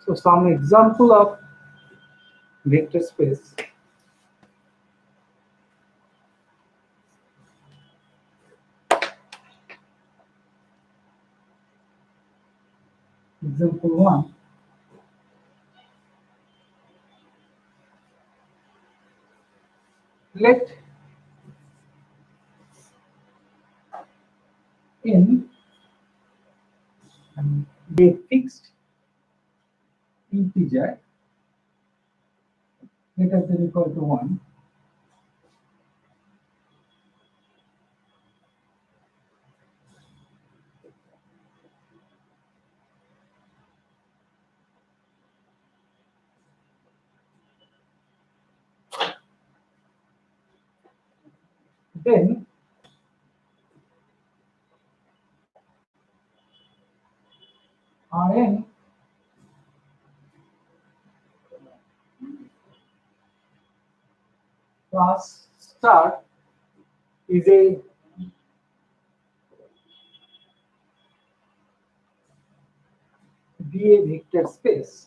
So some example of vector space. Example 1. Let n be a fixed integer greater than or equal to 1. Then Rn plus star is a vector space.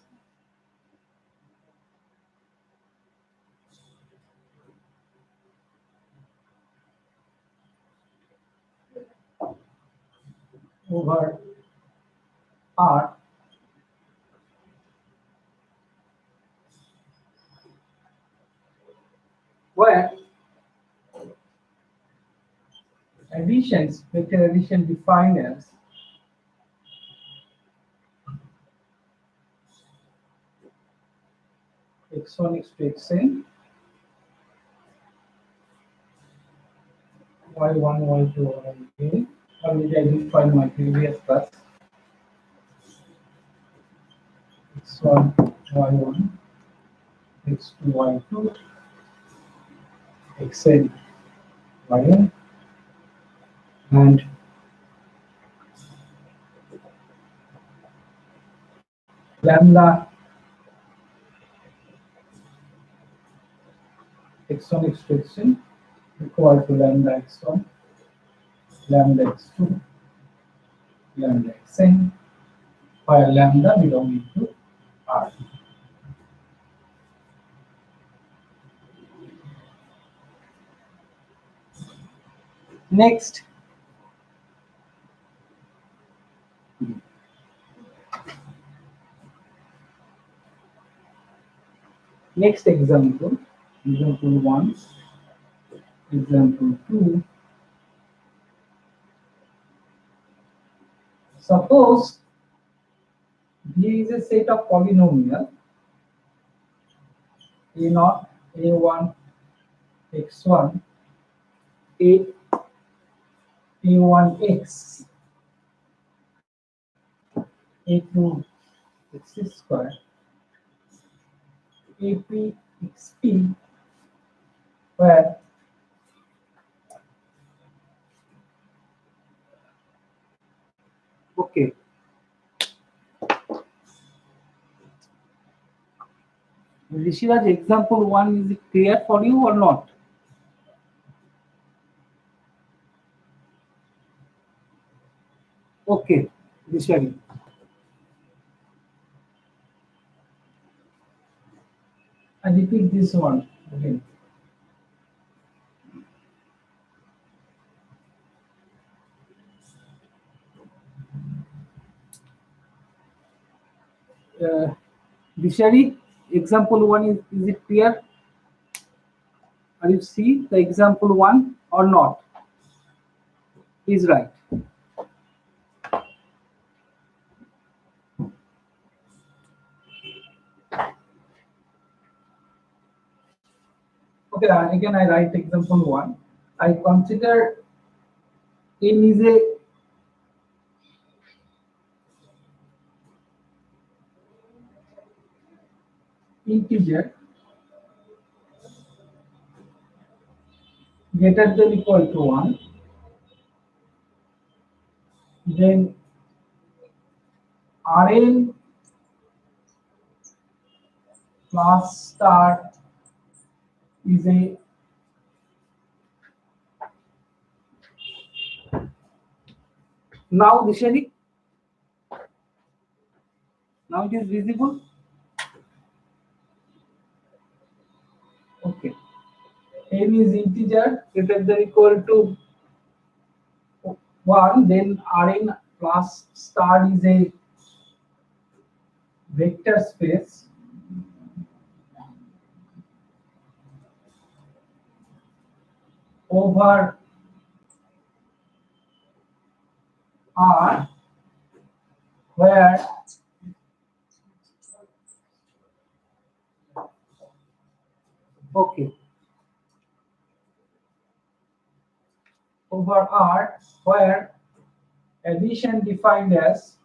Over R where vector addition defined as x1 x2 xn y1 y2 y3. Already I defined my previous class. x1 y1 x2 y2 xn yn and lambda x1 x2 xn equal to lambda x1 lambda x2 lambda xn, where lambda belonging to R. Next, example 1, example 2. Suppose V is a set of polynomial a0, a1, x1, a1x, a2 x square, ap xp, where okay. Rishiraj, example 1 is it clear for you or not? Okay, Rishiraj. I repeat this one again. Vishari, example 1 is it clear? Are you see the example 1 or not? Please write. Okay, again I write example 1. I consider n is a integer greater than or equal to 1, then Rn plus star is a now Dishani, now it is visible. n is integer greater than equal to 1, then Rn plus star is a vector space over R, where okay over R, where addition defined as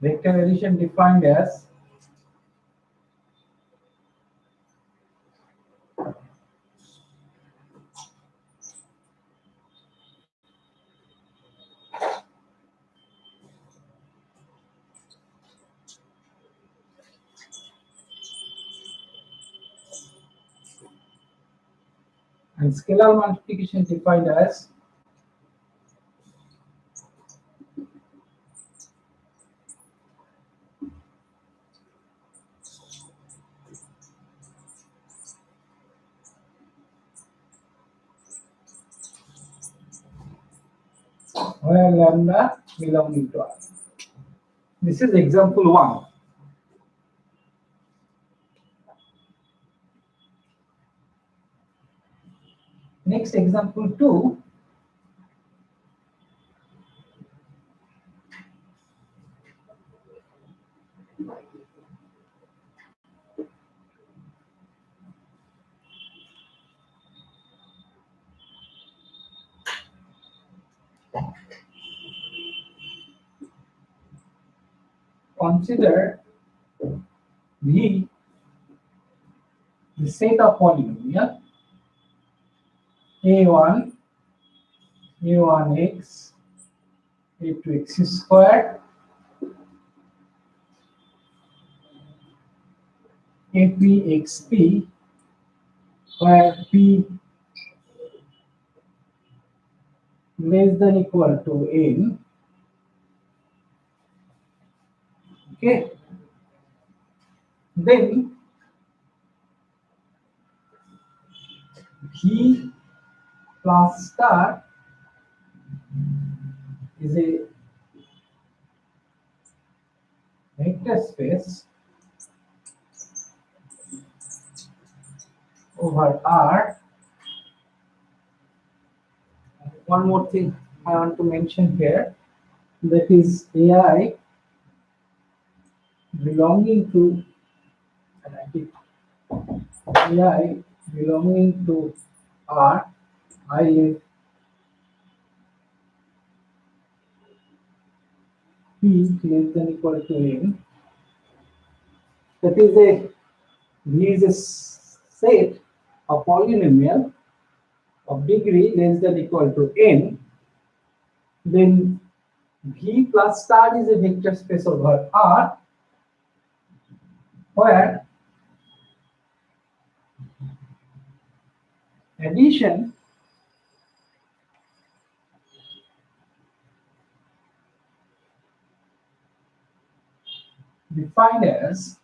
vector addition defined as and scalar multiplication defined as where lambda belonging to R. This is example 1. Next, example 2. Consider V the set of polynomial a1, a1x, a2x squared, apxp, where p less than equal to n. Okay. Then v plus star is a vector space over R. One more thing I want to mention here, that is AI belonging to AI belonging to R. I let p less than equal to n. That is a V is a set of polynomial of degree less than equal to n. Then V plus star is a vector space over R, where addition defined as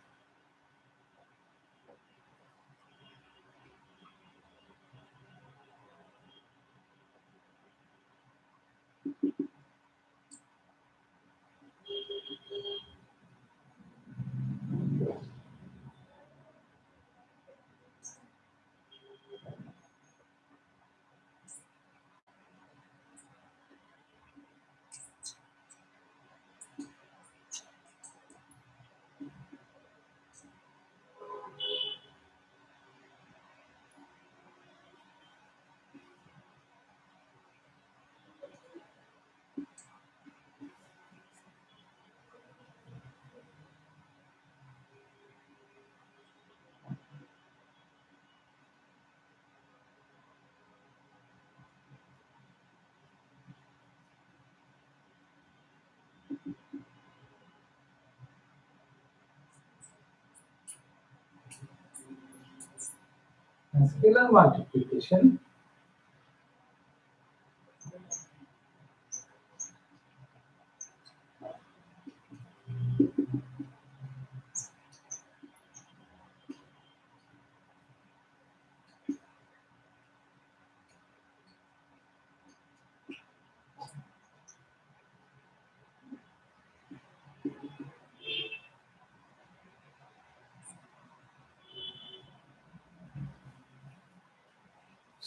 scalar multiplication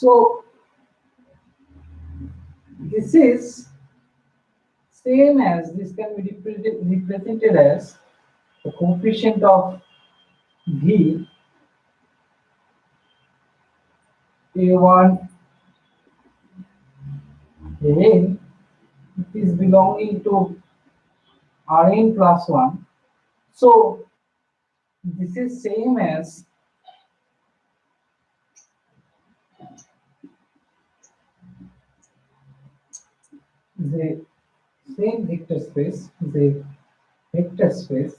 So this is same as, this can be represented as the coefficient of V A1 An, it is belonging to Rn plus 1. So this is same as the same vector space, the vector space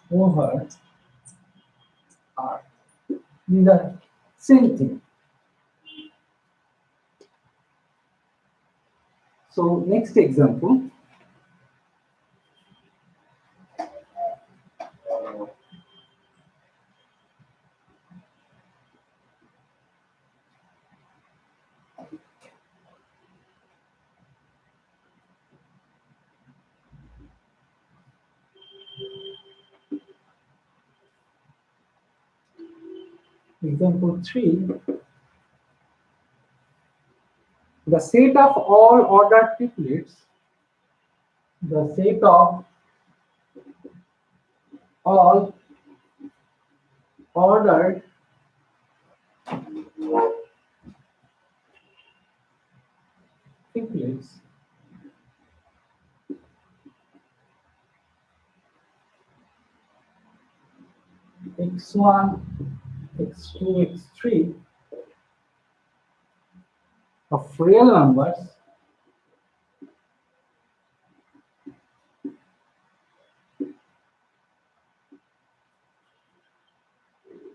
over R. These are same thing. So next example. Example 3. The set of all ordered triplets, the set of all ordered triplets x1, x2, x3 of real numbers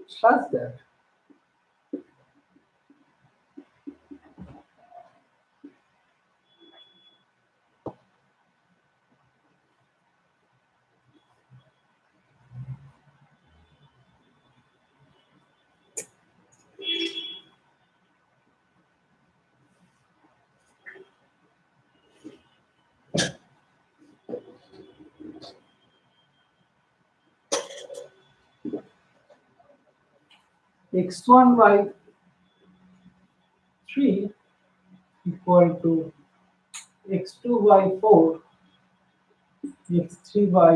such that x1 by 3 equal to x2 by 4, x3 by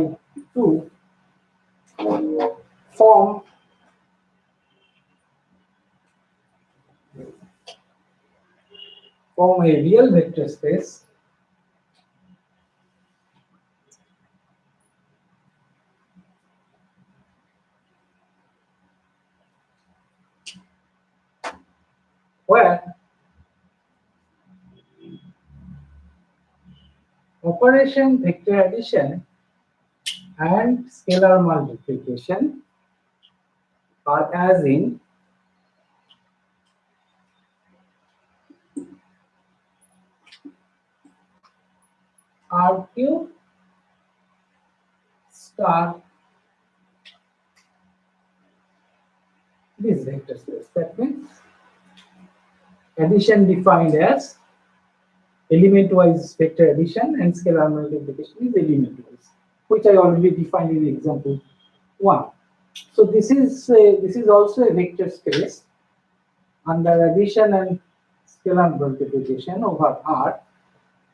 2 form a real vector space where operation vector addition and scalar multiplication are as in R cube star this vector space. That means addition defined as element-wise vector addition and scalar multiplication is element-wise, which I already defined in example 1. So this is also a vector space under addition and scalar multiplication over R.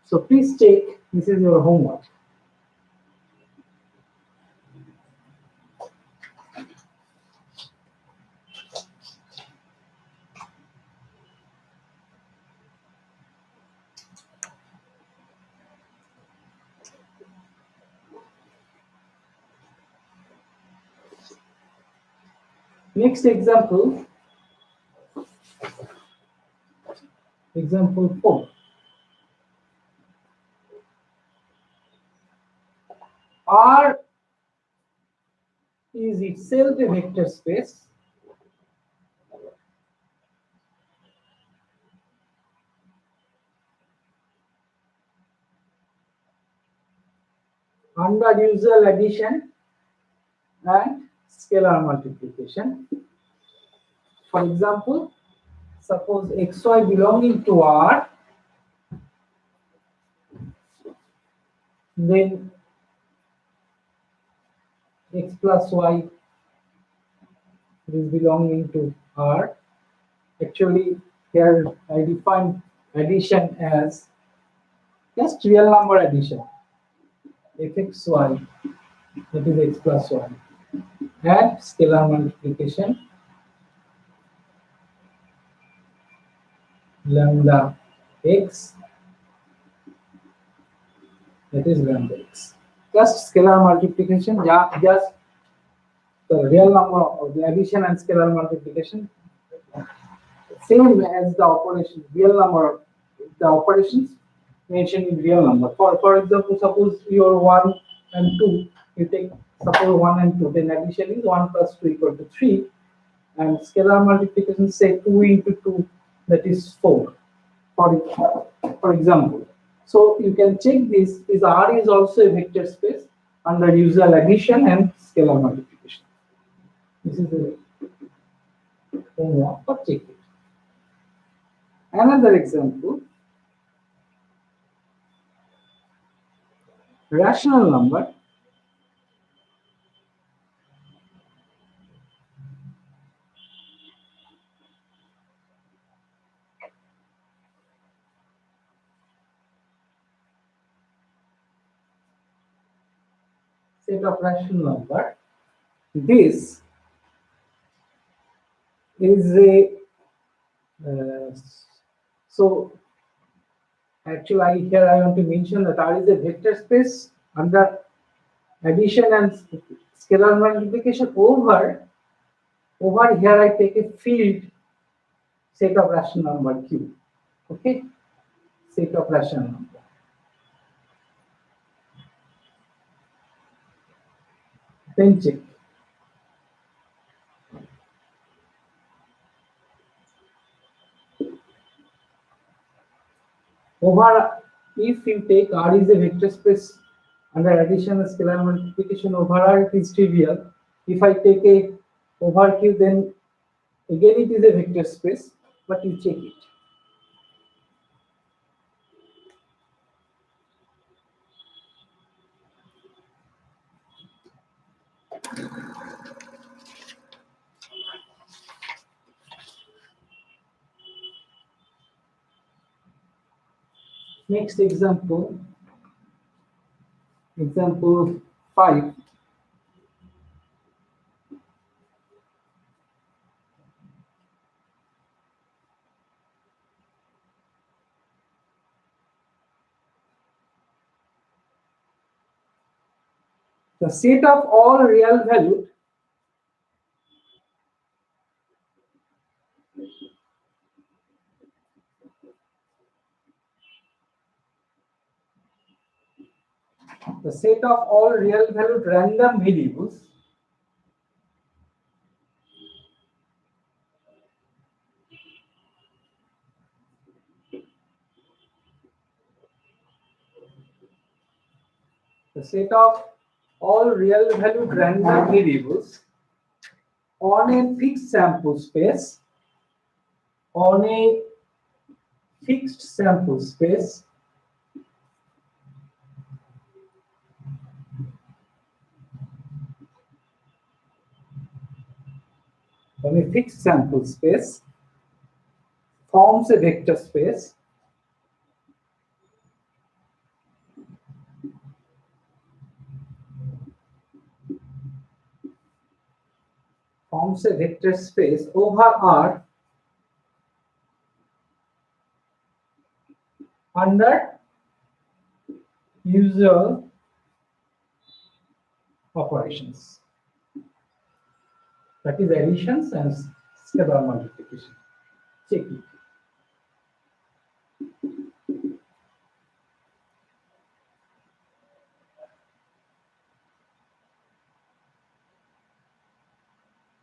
So please check, this is your homework. Next example, example 4. R is itself a vector space under usual addition and scalar multiplication. For example, suppose xy belonging to R, then x plus y It is belonging to R. Actually, here I define addition as just real number addition. Fxy, that is x plus 1, and scalar multiplication lambda x, that is lambda x. Just scalar multiplication, just the real number of the addition and scalar multiplication, same as the operation, real number, the operations mentioned in real number. For example, suppose your 1 and 2, you take suppose 1 and 2, then addition is 1 plus 2 equal to 3, and scalar multiplication say 2 into 2, that is 4, for example. So you can check this, is R is also a vector space under usual addition and scalar multiplication. This is the homework for check it. Another example, rational number set of rational number. This is a so actually here I want to mention that R is a vector space under addition and scalar multiplication. Over here I take a field set of rational number Q. Okay, set of rational number. Then check. Over, if you take R is a vector space under addition and scalar multiplication, over R it is trivial. If I take a over Q, then again it is a vector space, but you check it. Next example, example 5. The set of all real valued the set of all real valued random variables the set of all real valued random variables on a fixed sample space on a fixed sample space on a fixed sample space forms a vector space over R under usual operations, that is additions and scalar multiplication. Check it.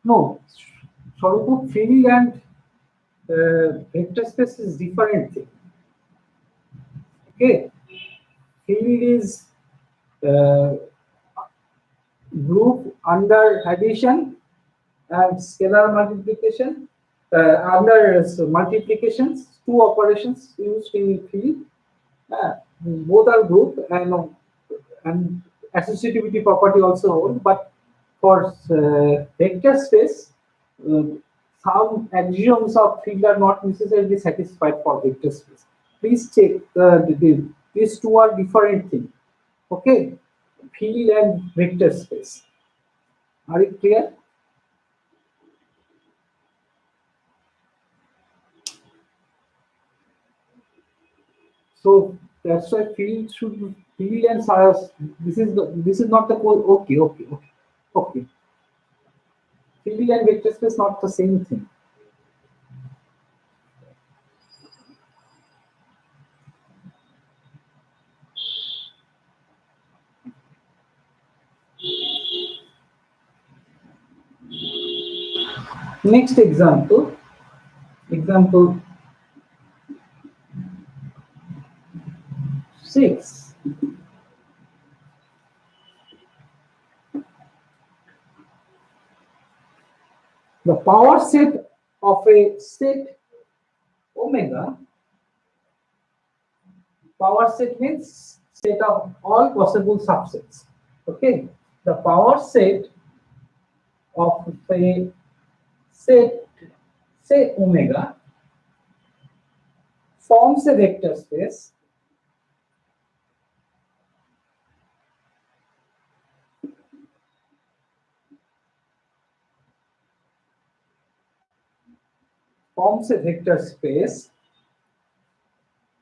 No, Swarupu, field and vector space is different thing. Okay, field is group under addition and scalar multiplication under multiplications, two operations used in field. Both are group and associativity property also hold, but for vector space uh, some axioms of field are not necessarily satisfied for vector space. Please check these two are different things. Okay, field and vector space. Are you clear? So that's why field and size. This is not the code. Okay. Field and vector space not the same thing. Next example. Example 6. The power set of a set omega. Power set means set of all possible subsets. Okay. The power set of a set, say omega, forms a vector space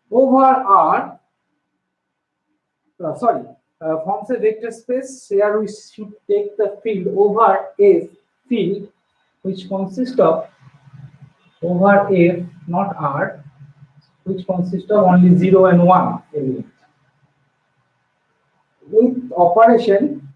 over R. Forms a vector space. Here we should take the field over a field which consists of over F, not R, which consists of only 0 and 1 element. With operation,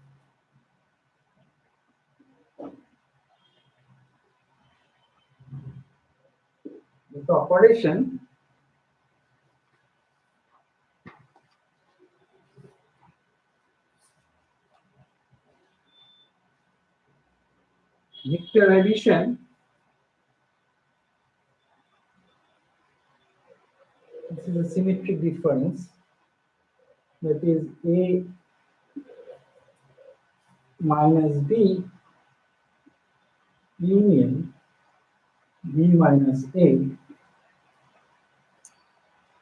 vector addition, this is a symmetric difference, that is A minus B union B minus A.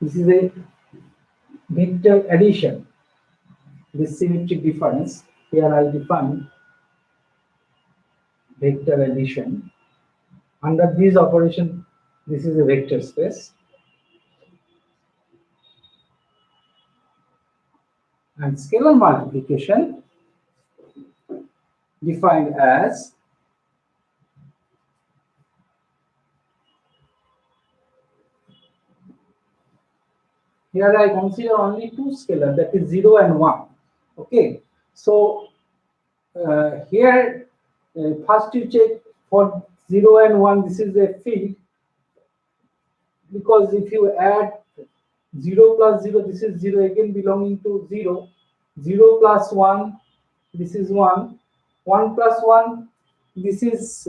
This is a vector addition, this symmetric difference. Here I define vector addition. Under this operation, this is a vector space. And scalar multiplication defined as here I consider only two scalars, that is 0 and 1. Okay, so here first you check for 0 and 1, this is a field, because if you add 0 plus 0, this is 0 again belonging to 0. 0 plus 1, this is 1. 1 plus 1, this is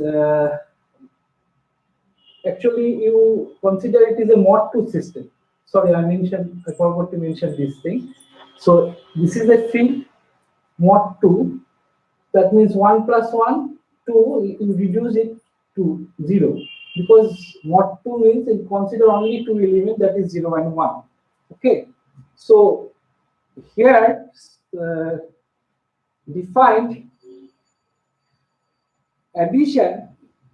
actually you consider it is a mod 2 system. Sorry, I forgot to mention this thing. So this is a field mod 2. That means 1 plus 1, 2, you reduce it to 0. Because mod 2 means you consider only two elements, that is 0 and 1. Okay. So here defined addition,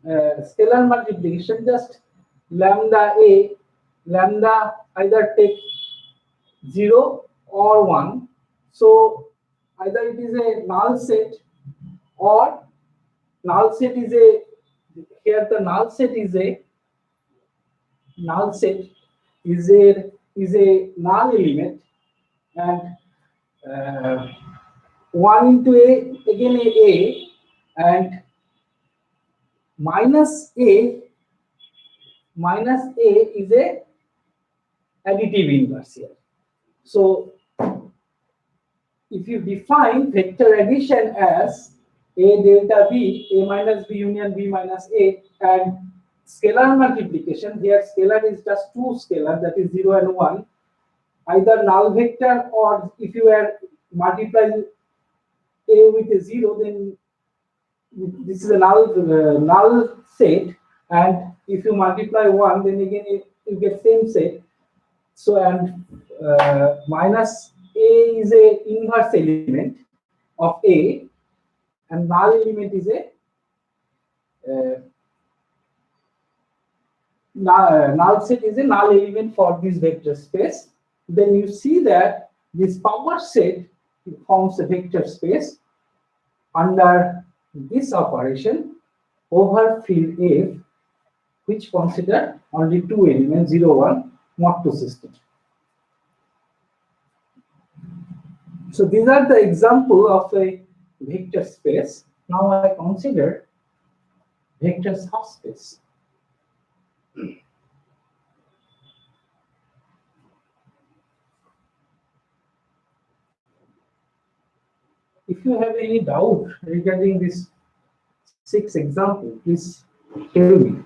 scalar multiplication, just lambda A, lambda either take 0 or 1. So either it is a null set or null set is a, here the null set is a null null element, and 1 into A, again A, and minus A is a additive inverse here. So if you define vector addition as A delta B, A minus B union B minus A, and scalar multiplication, here scalar is just two scalar, that is 0 and 1, either null vector, or if you are multiply A with a 0, then this is a null set, and if you multiply 1, then again you get same set. So, and minus a is a inverse element of a, and null element is a null set is a null element for this vector space. Then you see that this power set forms a vector space under this operation over field F, which consider only two elements 0, 1, not two system. So these are the example of a vector space. Now I consider vector subspace. If you have any doubt regarding this 6 example, please tell me.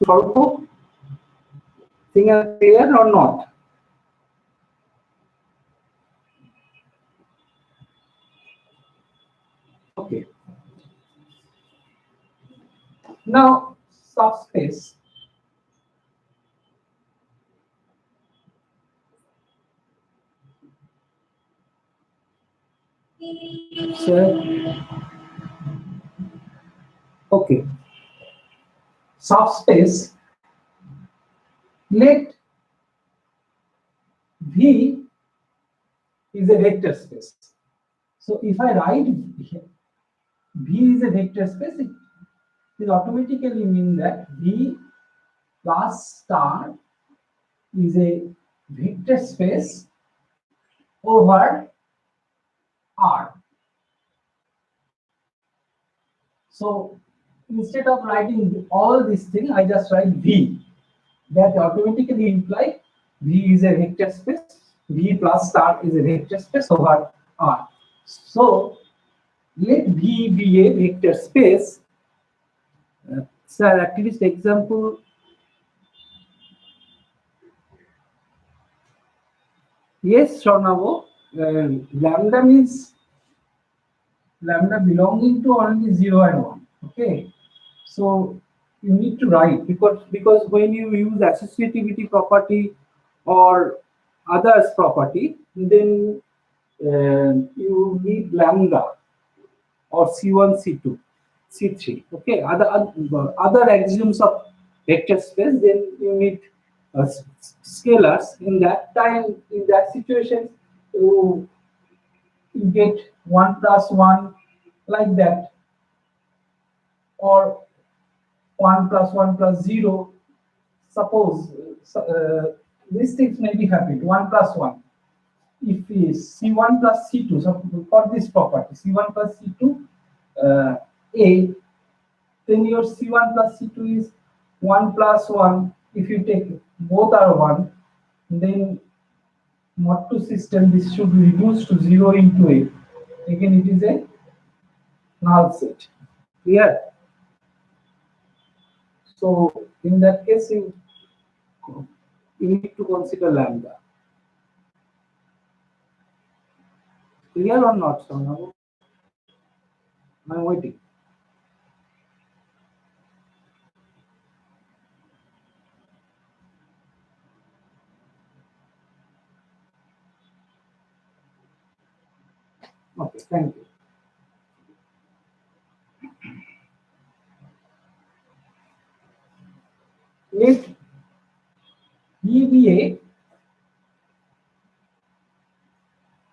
Sorpo, thing are clear or not? Okay. Now subspace. So, okay. Subspace. Let V is a vector space. So if I write V is a vector space, it will automatically mean that V plus star is a vector space over R. So instead of writing all these things, I just write V. That automatically implies V is a vector space. V plus star is a vector space over R. So let V be a vector space. Sir, at least example. Yes, Sharnavo. Lambda means lambda belonging to only 0 and 1. Okay. So you need to write because when you use associativity property or others property, then you need lambda or C1, C2, C3. Okay, other axioms of vector space, then you need scalars. In that time, in that situation, you get 1 plus 1 like that, or 1 plus 1 plus 0. Suppose these things may be happened 1 plus 1. If is C1 plus C2, so for this property C1 plus C2 A, then your C1 plus C2 is 1 plus 1. If you take both are 1, then mod 2 system, this should reduce to 0 into A. Again, it is a null set. Clear? So in that case, you need to consider lambda. Clear or not, Sonam? I'm waiting. Okay, thank you. Let E be a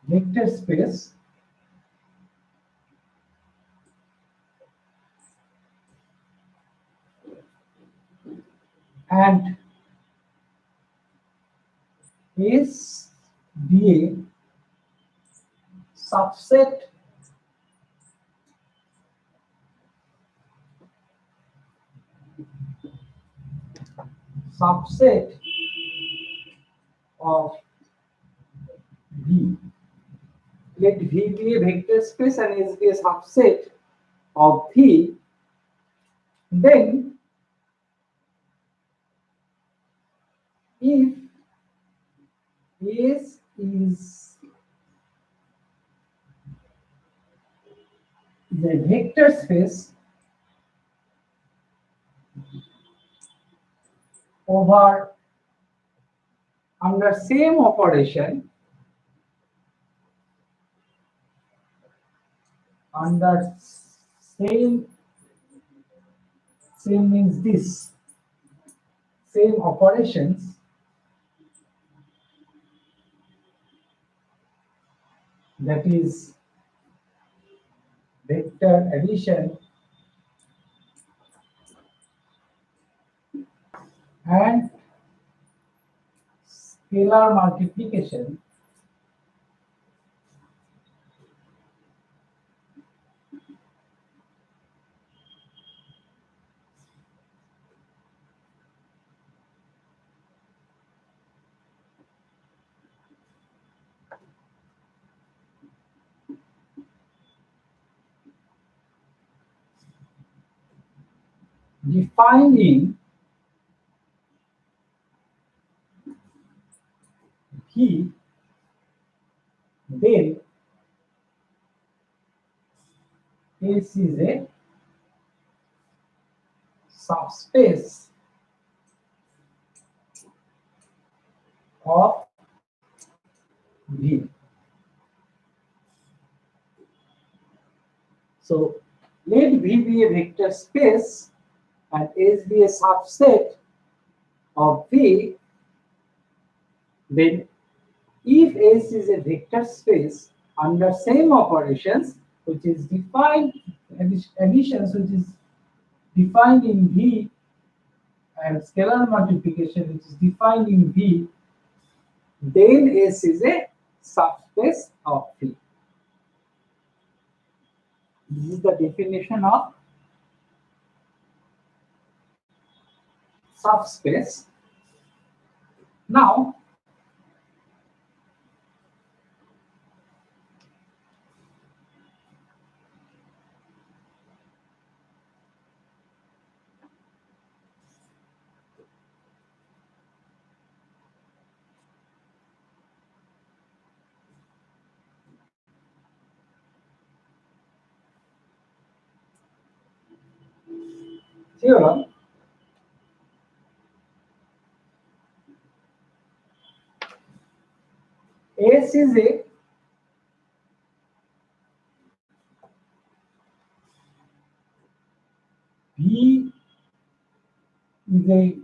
vector space and S be a subset of V. Let V be a vector space and S be a subset of V Then if S is the vector space over under same operation, under same means this same operations, that is vector addition and scalar multiplication, defining V, then S is a subspace of V. So let V be a vector space and S be a subset of V, then if S is a vector space under same operations which is defined, additions which is defined in V, and scalar multiplication which is defined in V, then S is a subspace of V. This is the definition of subspace. Now, theorem. S is a V is a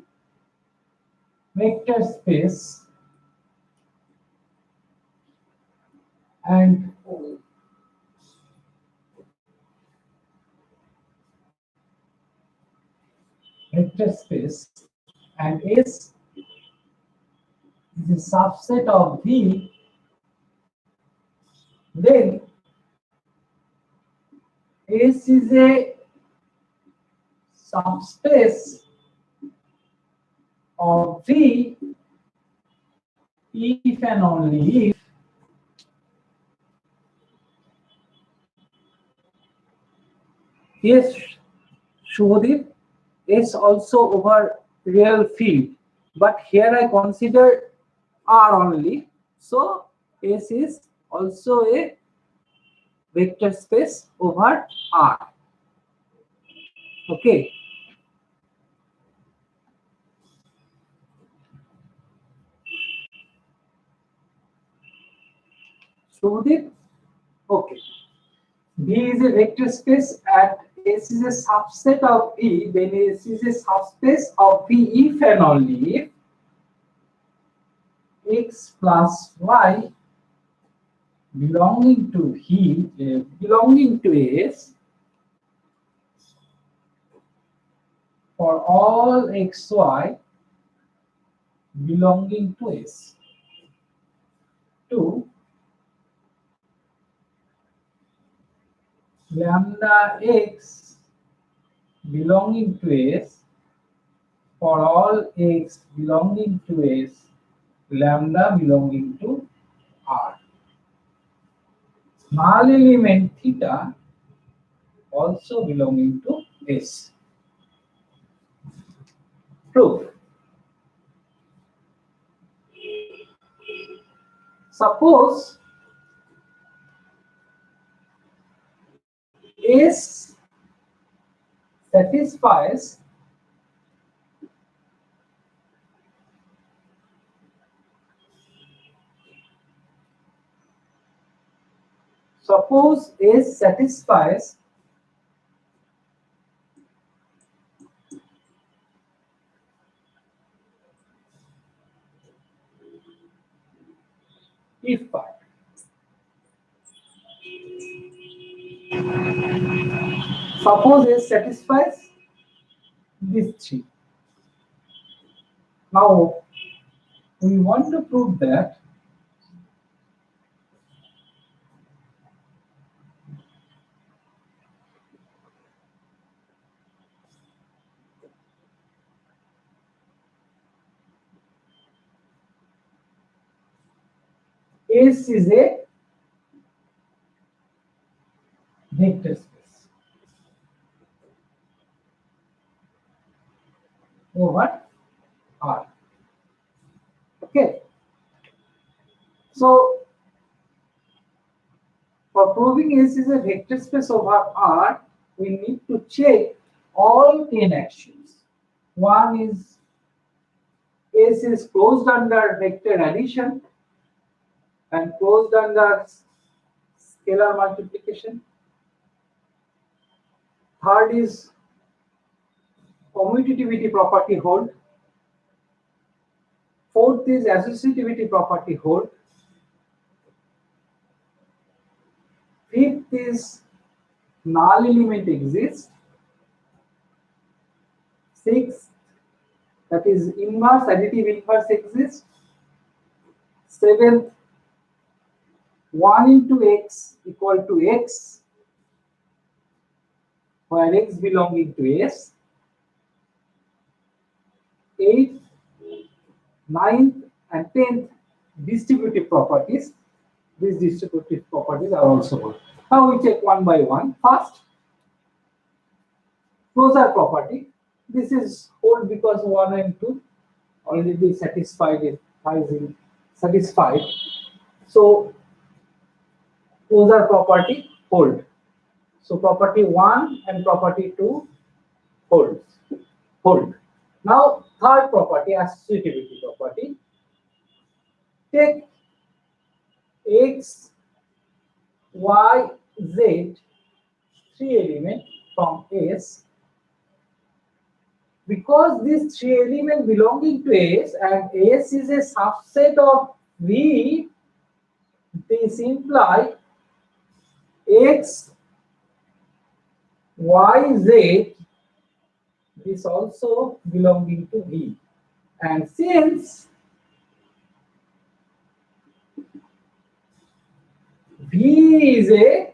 vector space and S is a subset of V, then S is a subspace of V if and only if S, show the S also over real field, but here I consider R only, so S is also a vector space over R. Okay. So the okay. V is a vector space and S is a subset of V, then S is a subspace of V if and only if X plus Y belonging to V, belonging to S for all XY belonging to S. 2 lambda X belonging to S for all X belonging to S, lambda belonging to R. Small element theta also belonging to S. Proof. Suppose S satisfies if part. Suppose S satisfies these three. Now we want to prove that S is a vector space over R. Okay. So for proving S is a vector space over R, we need to check all 10 actions. One is S is closed under vector addition and closed under scalar multiplication. Third is commutativity property hold. Fourth is associativity property hold. Fifth is null element exists. Sixth, that is inverse, additive inverse exists. Seventh, 1 into x equal to x, where x belonging to S. Eighth, ninth, and 10th, distributive properties. These distributive properties are also good. Now we check one by one. First, closure property. This is old because 1 and 2 already satisfied. So closure property hold. So property 1 and property 2 hold. Now third property, associativity property. Take x, y, z, three elements from S. Because these three elements belonging to S and S is a subset of V, this implies x, y, z is also belonging to V. And since V is a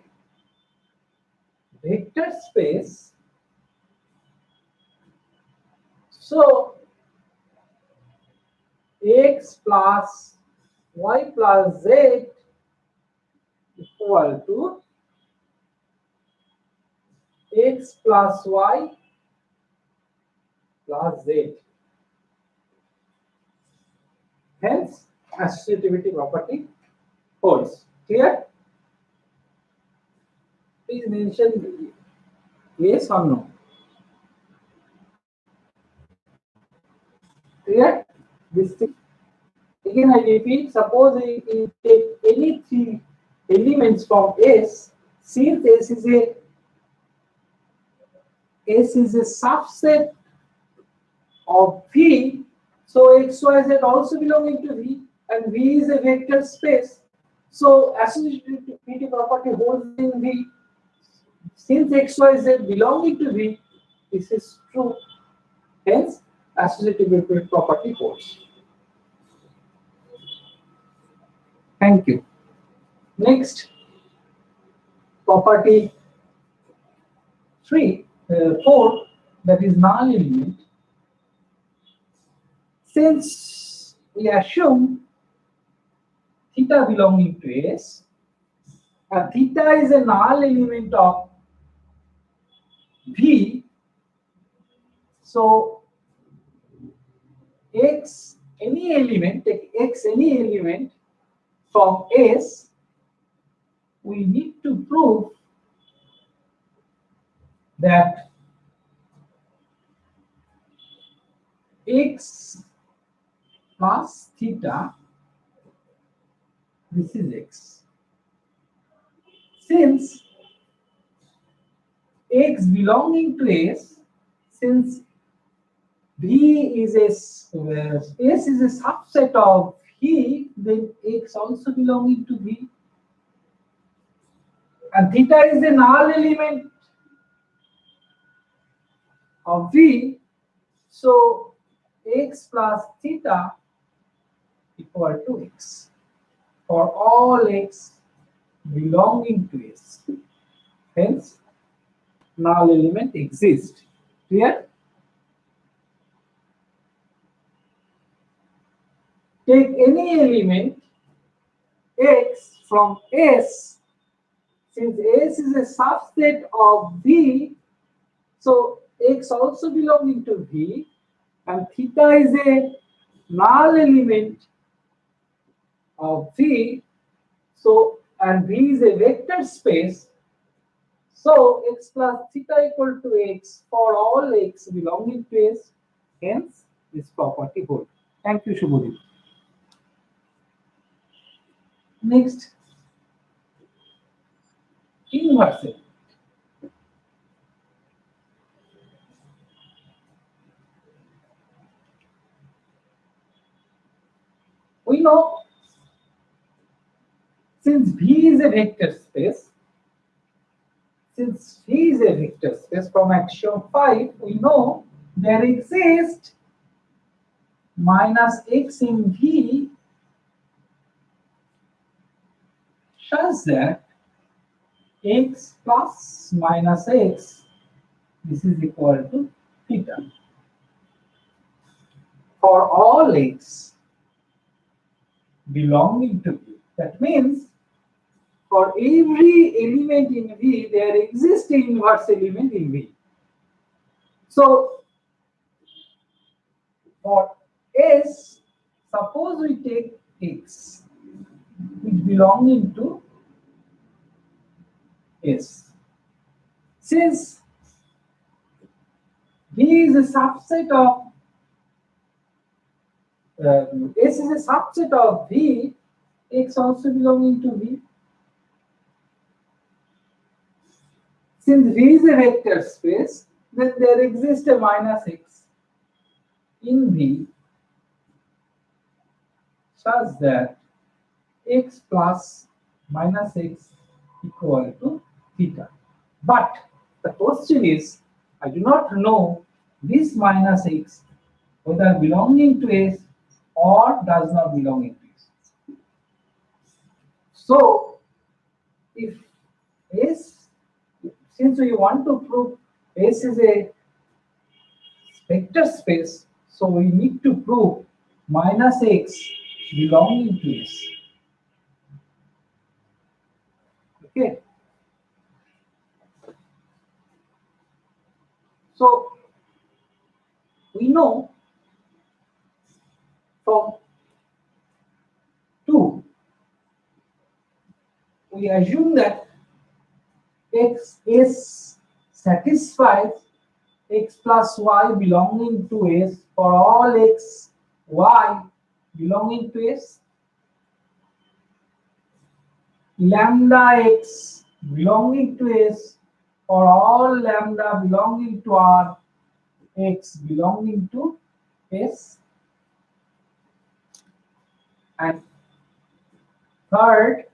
vector space, so x plus y plus z equal to x plus y plus z. Hence, associativity property holds. Clear? Please mention yes or no. Clear? This thing. Again, I repeat, suppose we take any three elements from S, since S is a subset of V, so x, y, z also belonging to V, and V is a vector space. So associativity property holds in V. Since x, y, z belonging to V, this is true. Hence, associativity property holds. Thank you. Next, property 4, that is null element. Since we assume theta belonging to S, and theta is a null element of V, so x any element, take x any element from S, we need to prove that x plus theta, this is x. Since x belonging to S, since V is S is a subset of V, then x also belonging to V. And theta is a null element of V, so x plus theta equal to x for all x belonging to S. Hence, null element exists. Clear? Take any element x from S. Since S is a subset of V, so x also belonging to V, and theta is a null element of V, so and V is a vector space, so x plus theta equal to x for all x belonging to S. Hence, this property holds. Thank you, Shubhodip. Next, inverse element. We know since V is a vector space, from axiom 5, we know there exists minus x in V such that x plus minus x, this is equal to theta for all x belonging to V. That means for every element in V, there exists an inverse element in V. So for S, suppose we take x, which belonging to S. Since V is a subset of S is a subset of V, x also belonging to V. Since V is a vector space, then there exists a minus x in V such that x plus minus x equal to theta. But the question is, I do not know this minus x whether belonging to S or does not belong to S. So, if S, since we want to prove S is a vector space, so we need to prove minus x belonging to S. Okay. So we know from 2, we assume that x is satisfies x plus y belonging to S for all x y belonging to S, lambda x belonging to S for all lambda belonging to R x belonging to S, and third,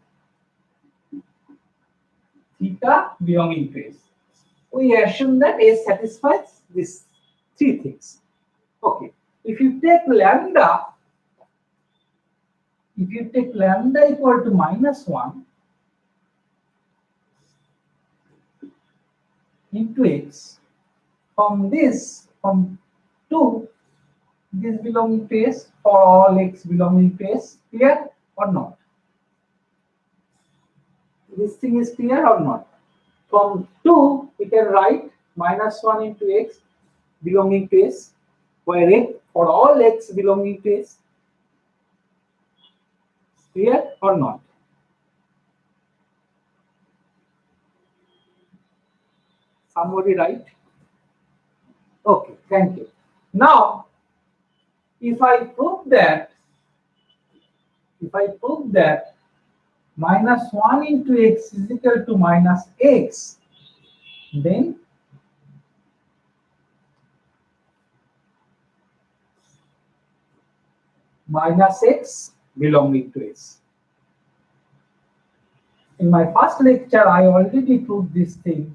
theta belonging to S. We assume that S satisfies these 3 things. Okay. If you take lambda equal to minus 1 into x, from 2, this belonging to S for all x belonging to S, clear or not? This thing is clear or not? From 2, we can write minus 1 into x belonging to S, where for all x belonging to S. Clear or not? Somebody write? Okay, thank you. Now, if I prove that minus 1 into x is equal to minus x, then minus x belonging to S. In my first lecture, I already proved this thing.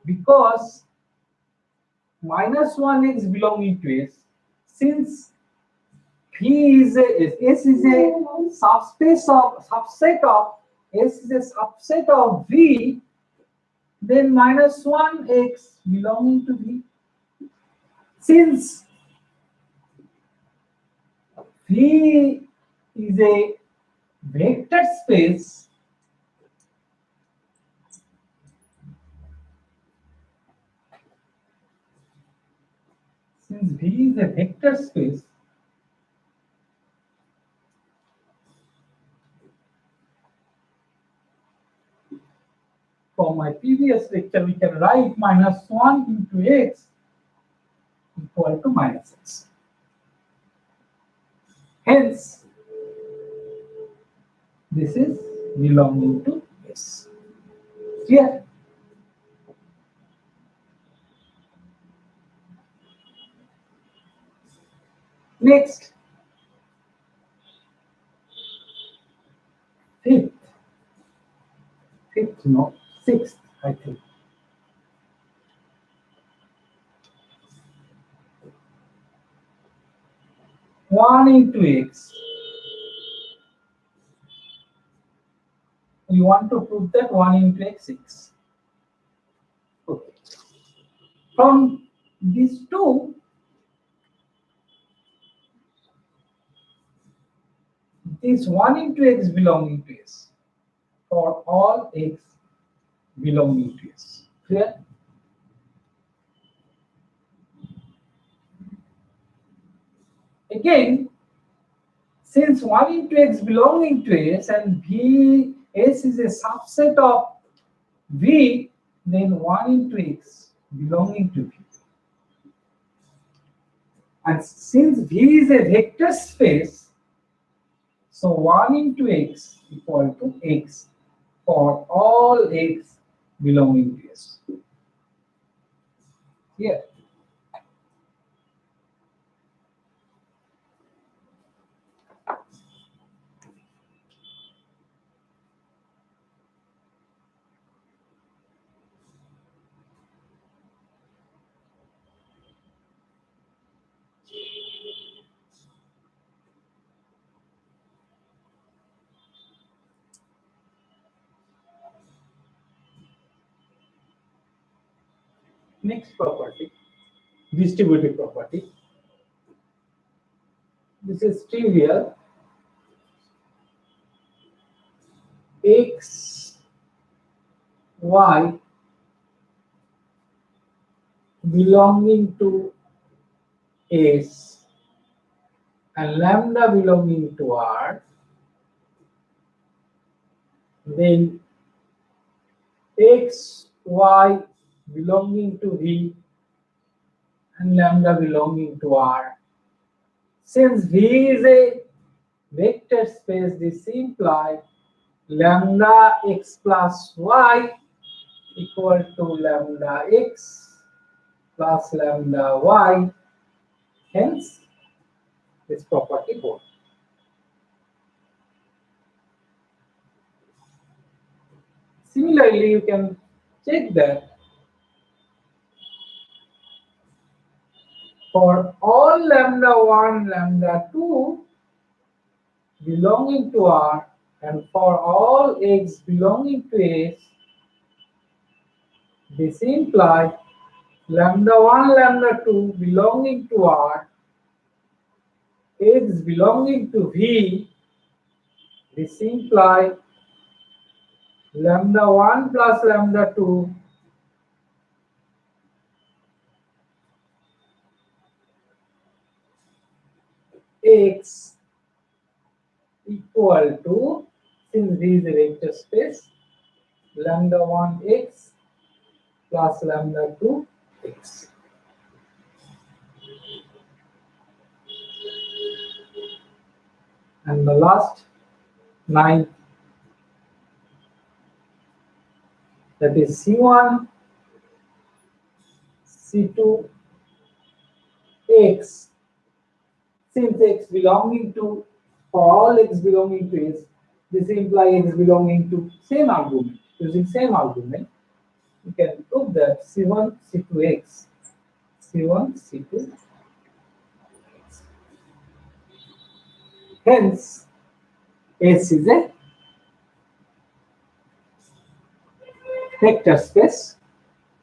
Because minus 1x belonging to S, since V is S is a subset of S is a subset of V, then minus 1x belonging to V. Since V is a vector space, from my previous lecture, we can write minus 1 into x equal to minus x. Hence, this is belonging to S. Clear? Next, sixth, I think. One into x. We want to prove that 1 into x is 6. Okay. From these two, this 1 into x belonging to S for all x belonging to S. Clear? Again, since 1 into x belonging to S and S is a subset of V, then 1 into x belonging to V. And since V is a vector space, so 1 into x equal to x for all x belonging to S. Here. Next property, distributive property. This is trivial. X, y belonging to S and lambda belonging to R, then x, y belonging to V and lambda belonging to R. Since V is a vector space, this implies lambda x plus y equal to lambda x plus lambda y. Hence, this property holds. Similarly, you can check that for all lambda 1, lambda 2 belonging to R and for all x belonging to S, this implies lambda 1, lambda 2 belonging to R, x belonging to V, this implies lambda 1 plus lambda 2 x equal to, since V is a vector space, lambda 1 x plus lambda 2 x. And the last 9, that is C1 C2 x, since x belonging to, for all x belonging to S, this implies x belonging to same argument. Using same argument, you can prove that C1 C2x, C1 C2. Hence, S is a vector space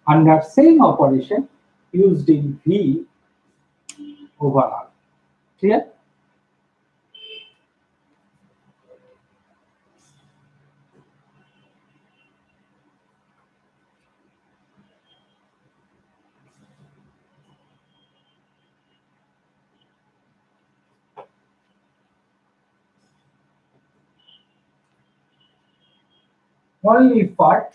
under same operation used in V over R. Clear? Only part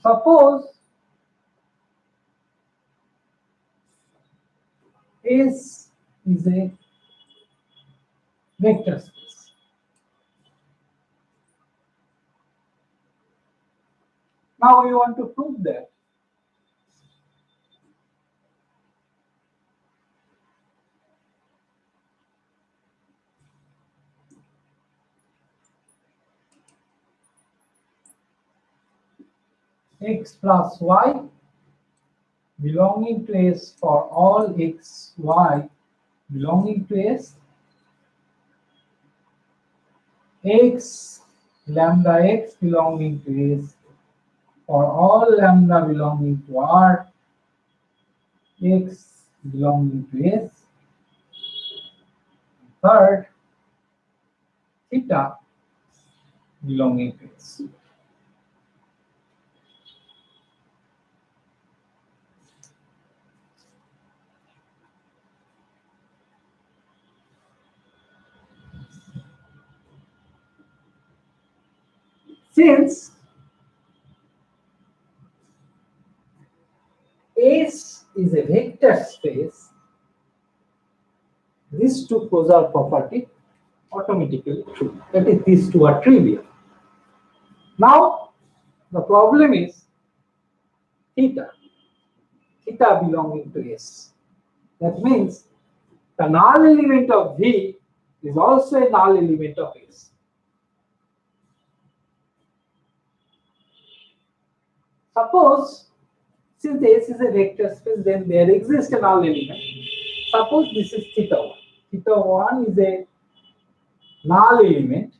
suppose S is a vector space. Now we want to prove that x plus y belonging to S for all x, y belonging to S, x lambda x belonging to S for all lambda belonging to R, x belonging to S, third theta belonging to S. Since S is a vector space, these two closure property automatically true. That is, these two are trivial. Now the problem is theta belonging to S. That means the null element of V is also a null element of S. Suppose, since S is a vector space, then there exists a null element. Suppose this is theta 1. Theta 1 is a null element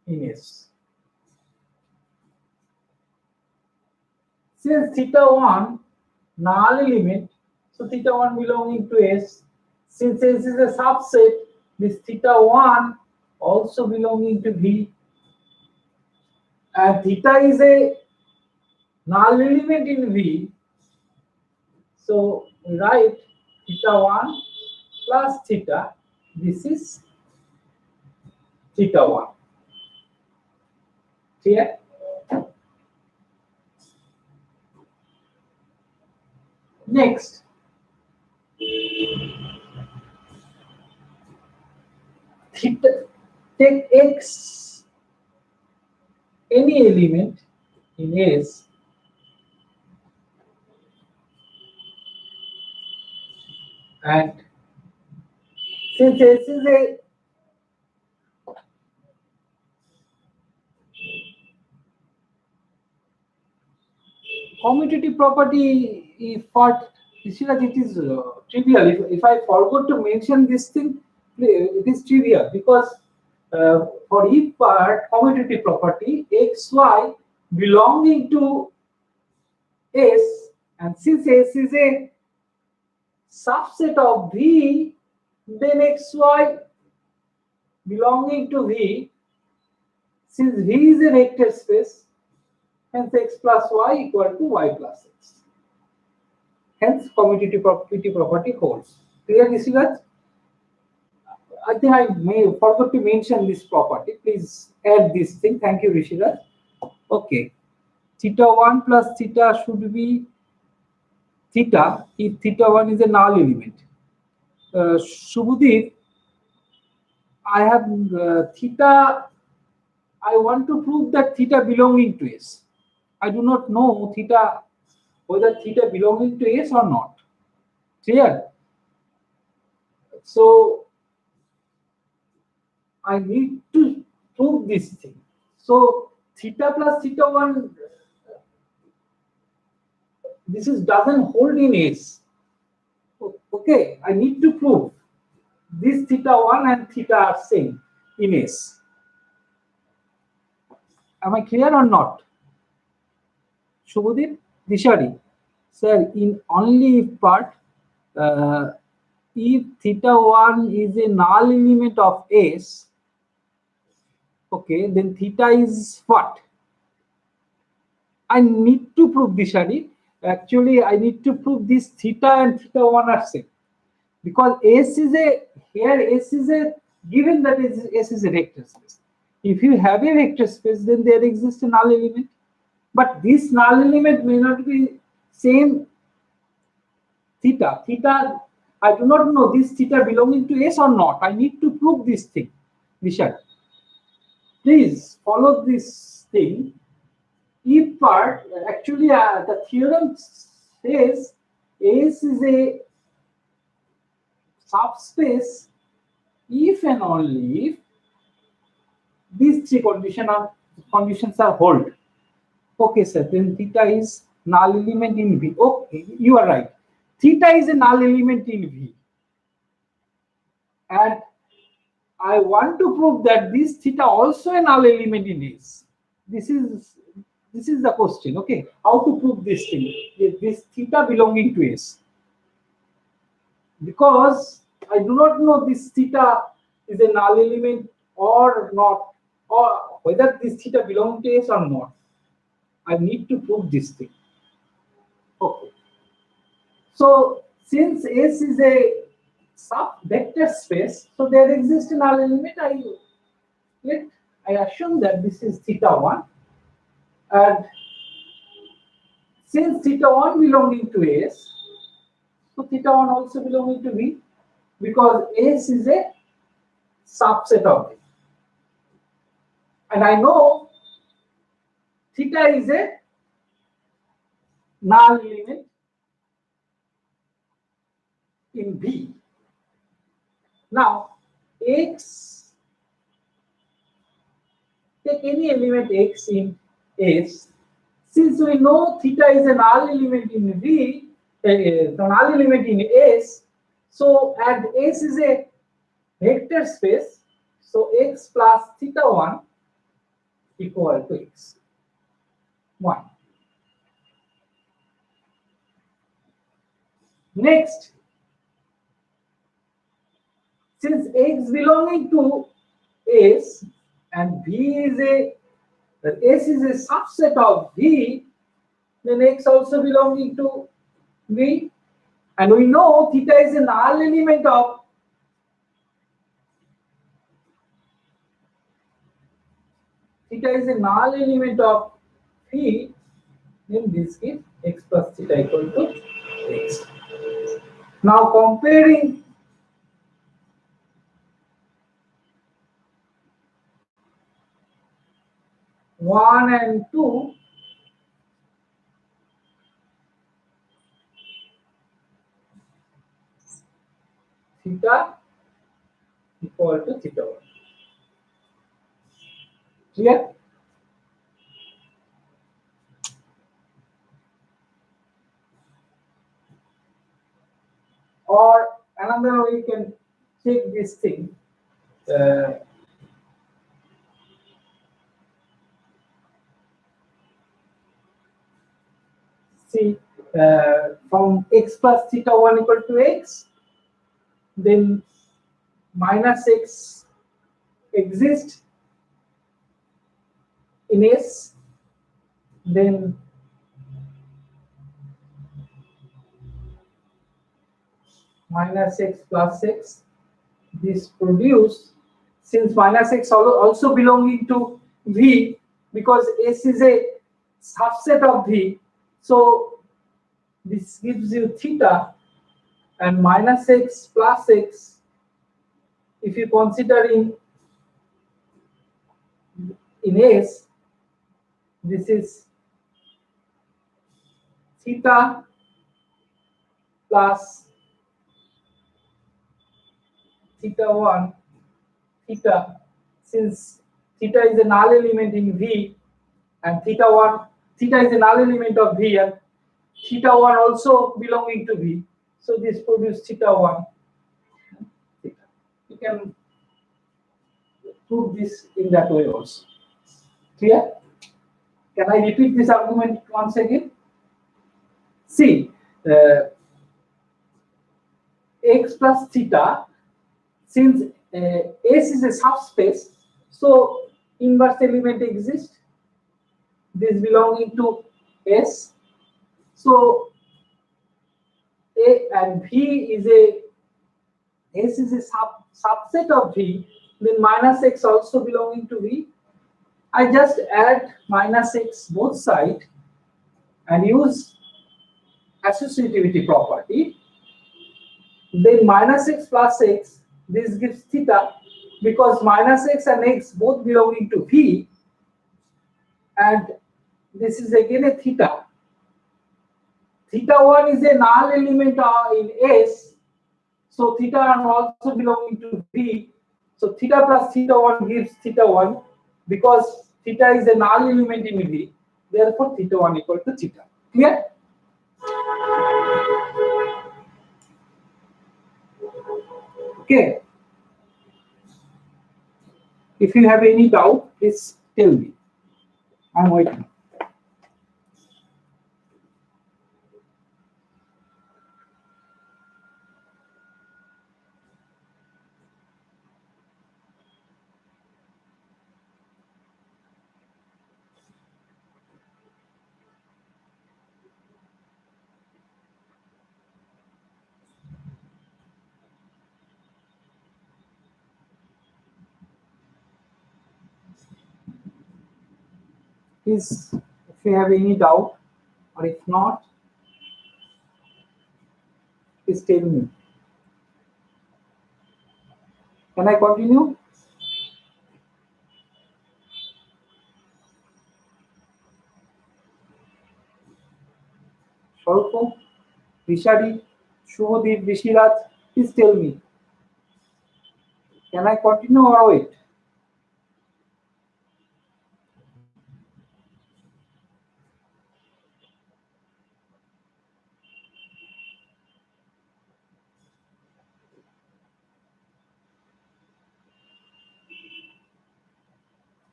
in S. Since theta 1 null element, so theta 1 belonging to S, since S is a subset, this theta 1 also belonging to V, and theta is a null element in V, so we write theta 1 plus theta, this is theta 1. Clear? Next, theta, take x, any element in S, and since S is a commutative property, if part, you see that it is trivial. If I forgot to mention this thing, it is trivial because for each part commutative property xy belonging to S, and since S is a subset of V, then xy belonging to V, since V is a vector space, hence x plus y equal to y plus x. Hence commutative property holds. Clear, Nishigat? I think I may forgot to mention this property. Please add this thing. Thank you, Rishiraj. Okay. Theta 1 plus theta should be theta if theta 1 is a null element. Shubhadeep, I have theta. I want to prove that theta belonging to S. I do not know theta, whether theta belonging to S or not. Clear? So I need to prove this thing. So theta plus theta 1, this is doesn't hold in S. Okay, I need to prove this theta 1 and theta are same in S. Am I clear or not? Shubhadeep, Dishari, sir, in only part, if theta 1 is a null element of S, okay, then theta is what? I need to prove Dishari. Actually, I need to prove this theta and theta 1 are same. Because S is a, here S is a, given that S is a vector space. If you have a vector space, then there exists a null element. But this null element may not be same theta. Theta, I do not know this theta belonging to S or not. I need to prove this thing. Vishal, please follow this thing. If part, actually the theorem says S is a subspace if and only if these three conditions are held. Okay, sir, then theta is null element in V. Okay, you are right. Theta is a null element in V. And I want to prove that this theta also a null element in S. This is the question. Okay, how to prove this thing? This theta belonging to S. Because I do not know this theta is a null element or not, or whether this theta belongs to S or not. I need to prove this thing. Okay. So since S is a sub-vector space, so there exists a null element. I assume that this is theta 1, and since theta 1 belonging to S, so theta 1 also belonging to V, because S is a subset of V. And I know theta is a null element in V. Now, X, take any element X in S. Since we know theta is a null element in V, the null element in S, so and S is a vector space, so X plus theta 1 equal to X 1. Next, since X belonging to S and S is a subset of V, then X also belonging to V, and we know theta is a null element of V, then this gives X plus theta equal to X. Now comparing one and two, theta equal to theta 1. Clear? Or another way you can check this thing. See, from x plus theta 1 equal to x, then minus x exists in S, then minus x plus x, this produce, since minus x also belonging to V, because S is a subset of V, so this gives you theta, and minus x plus x, if you consider in S, this is theta plus theta 1 theta, since theta is a null element in V, and theta is a null element of V, and theta 1 also belonging to V, so this produces theta 1 theta. You can prove this in that way also. Clear? Can I repeat this argument once again? See, x plus theta, since S is a subspace, so inverse element exists. This belonging to S. So A and V is a S is a subset of V. Then minus x also belonging to V. I just add minus x both sides and use associativity property. Then minus x plus x, this gives theta, because minus x and x both belonging to V, and this is again a theta. Theta 1 is a null element in S, so theta 1 also belonging to V. So theta plus theta 1 gives theta 1, because theta is a null element in V. Therefore, theta 1 equal to theta. Clear? Okay. If you have any doubt, please tell me. I'm waiting. Please, if you have any doubt, or if not, please tell me. Can I continue? Sharko, Rishadi, Shubhodip, Rishiraj, please tell me. Can I continue or wait?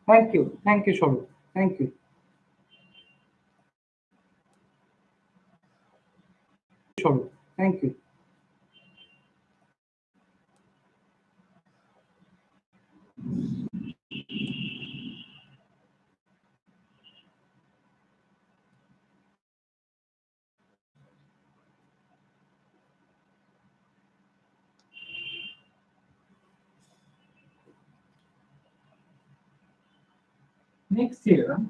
Thank you, Sharu. Thank you. Sharu. Thank you. Next theorem.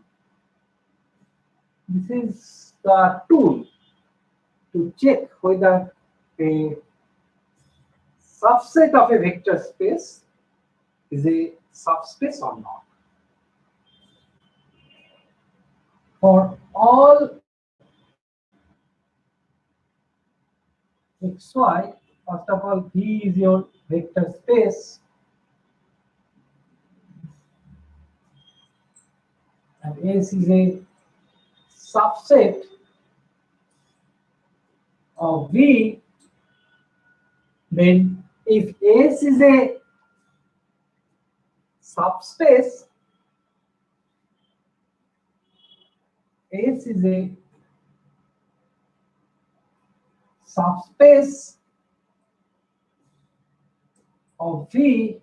This is the tool to check whether a subset of a vector space is a subspace or not. For all xy, first of all, V is your vector space, and S is a subset of V Then if S is a subspace, S is a subspace of V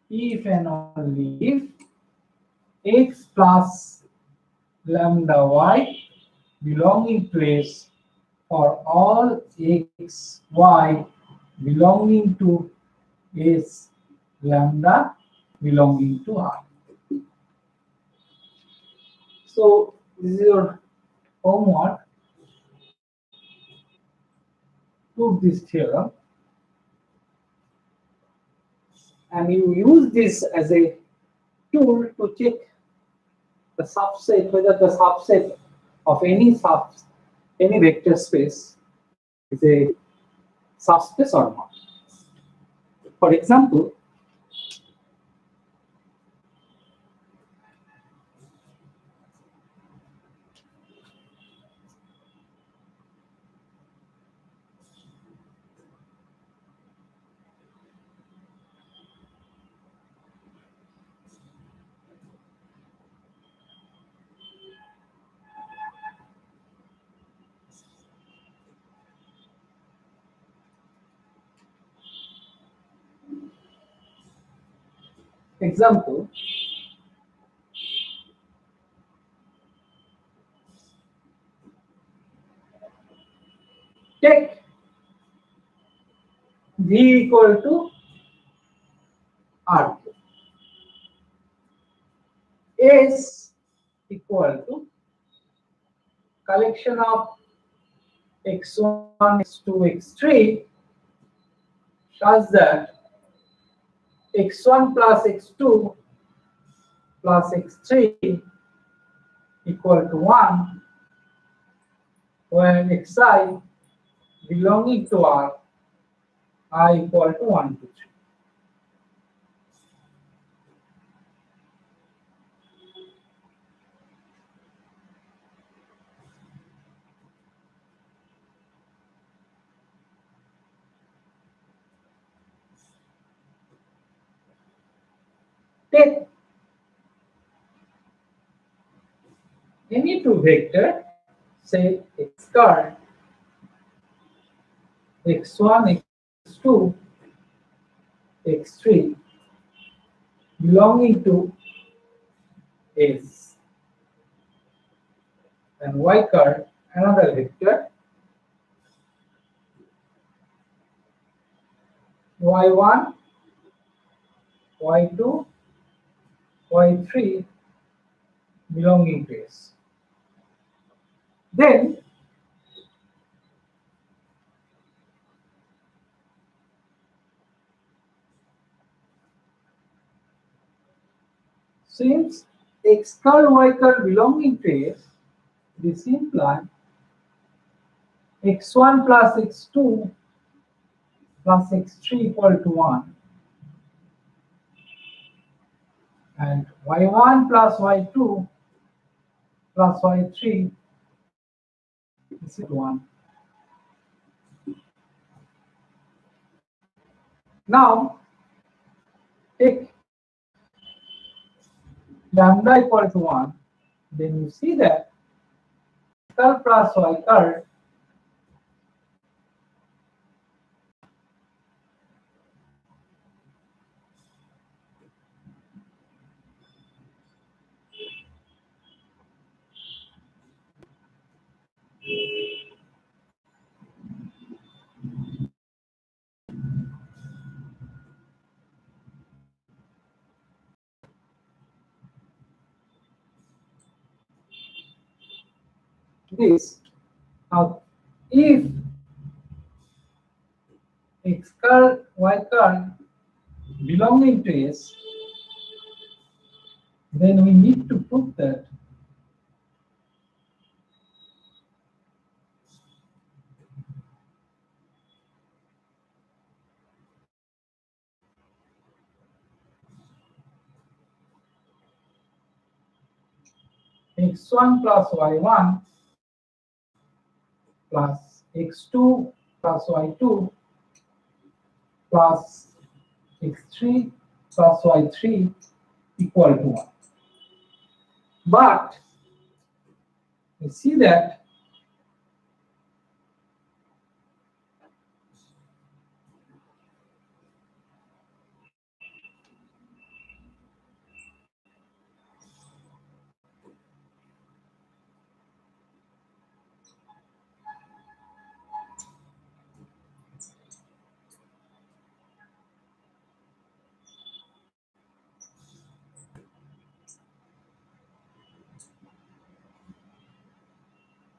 if and only if X plus lambda Y belonging to S for all X, Y belonging to S lambda belonging to R. So this is your homework. Prove this theorem, and you use this as a tool to check the subset, whether the subset of any vector space is a subspace or not. For example, example, take V equal to R. S equal to collection of x1, x2, x3 such that x1 plus x2 plus x3 equal to 1, where xi belonging to R, I equal to 1 to 3. Take any two vector, say x car, x1, x2, x3 belonging to S, and y car another vector, y1, y2, y3 belonging to S. Then since x car, y car belonging to S, this implies x1 plus x2 plus x3 equal to 1, and y1 plus y2 plus y3 is equal to 1. Now take lambda equal to 1, then you see that car plus y car this. Now if x car, y car belonging to S, then we need to prove that x1 plus y1 plus x2 plus y2 plus x3 plus y3 equal to 1. But we see that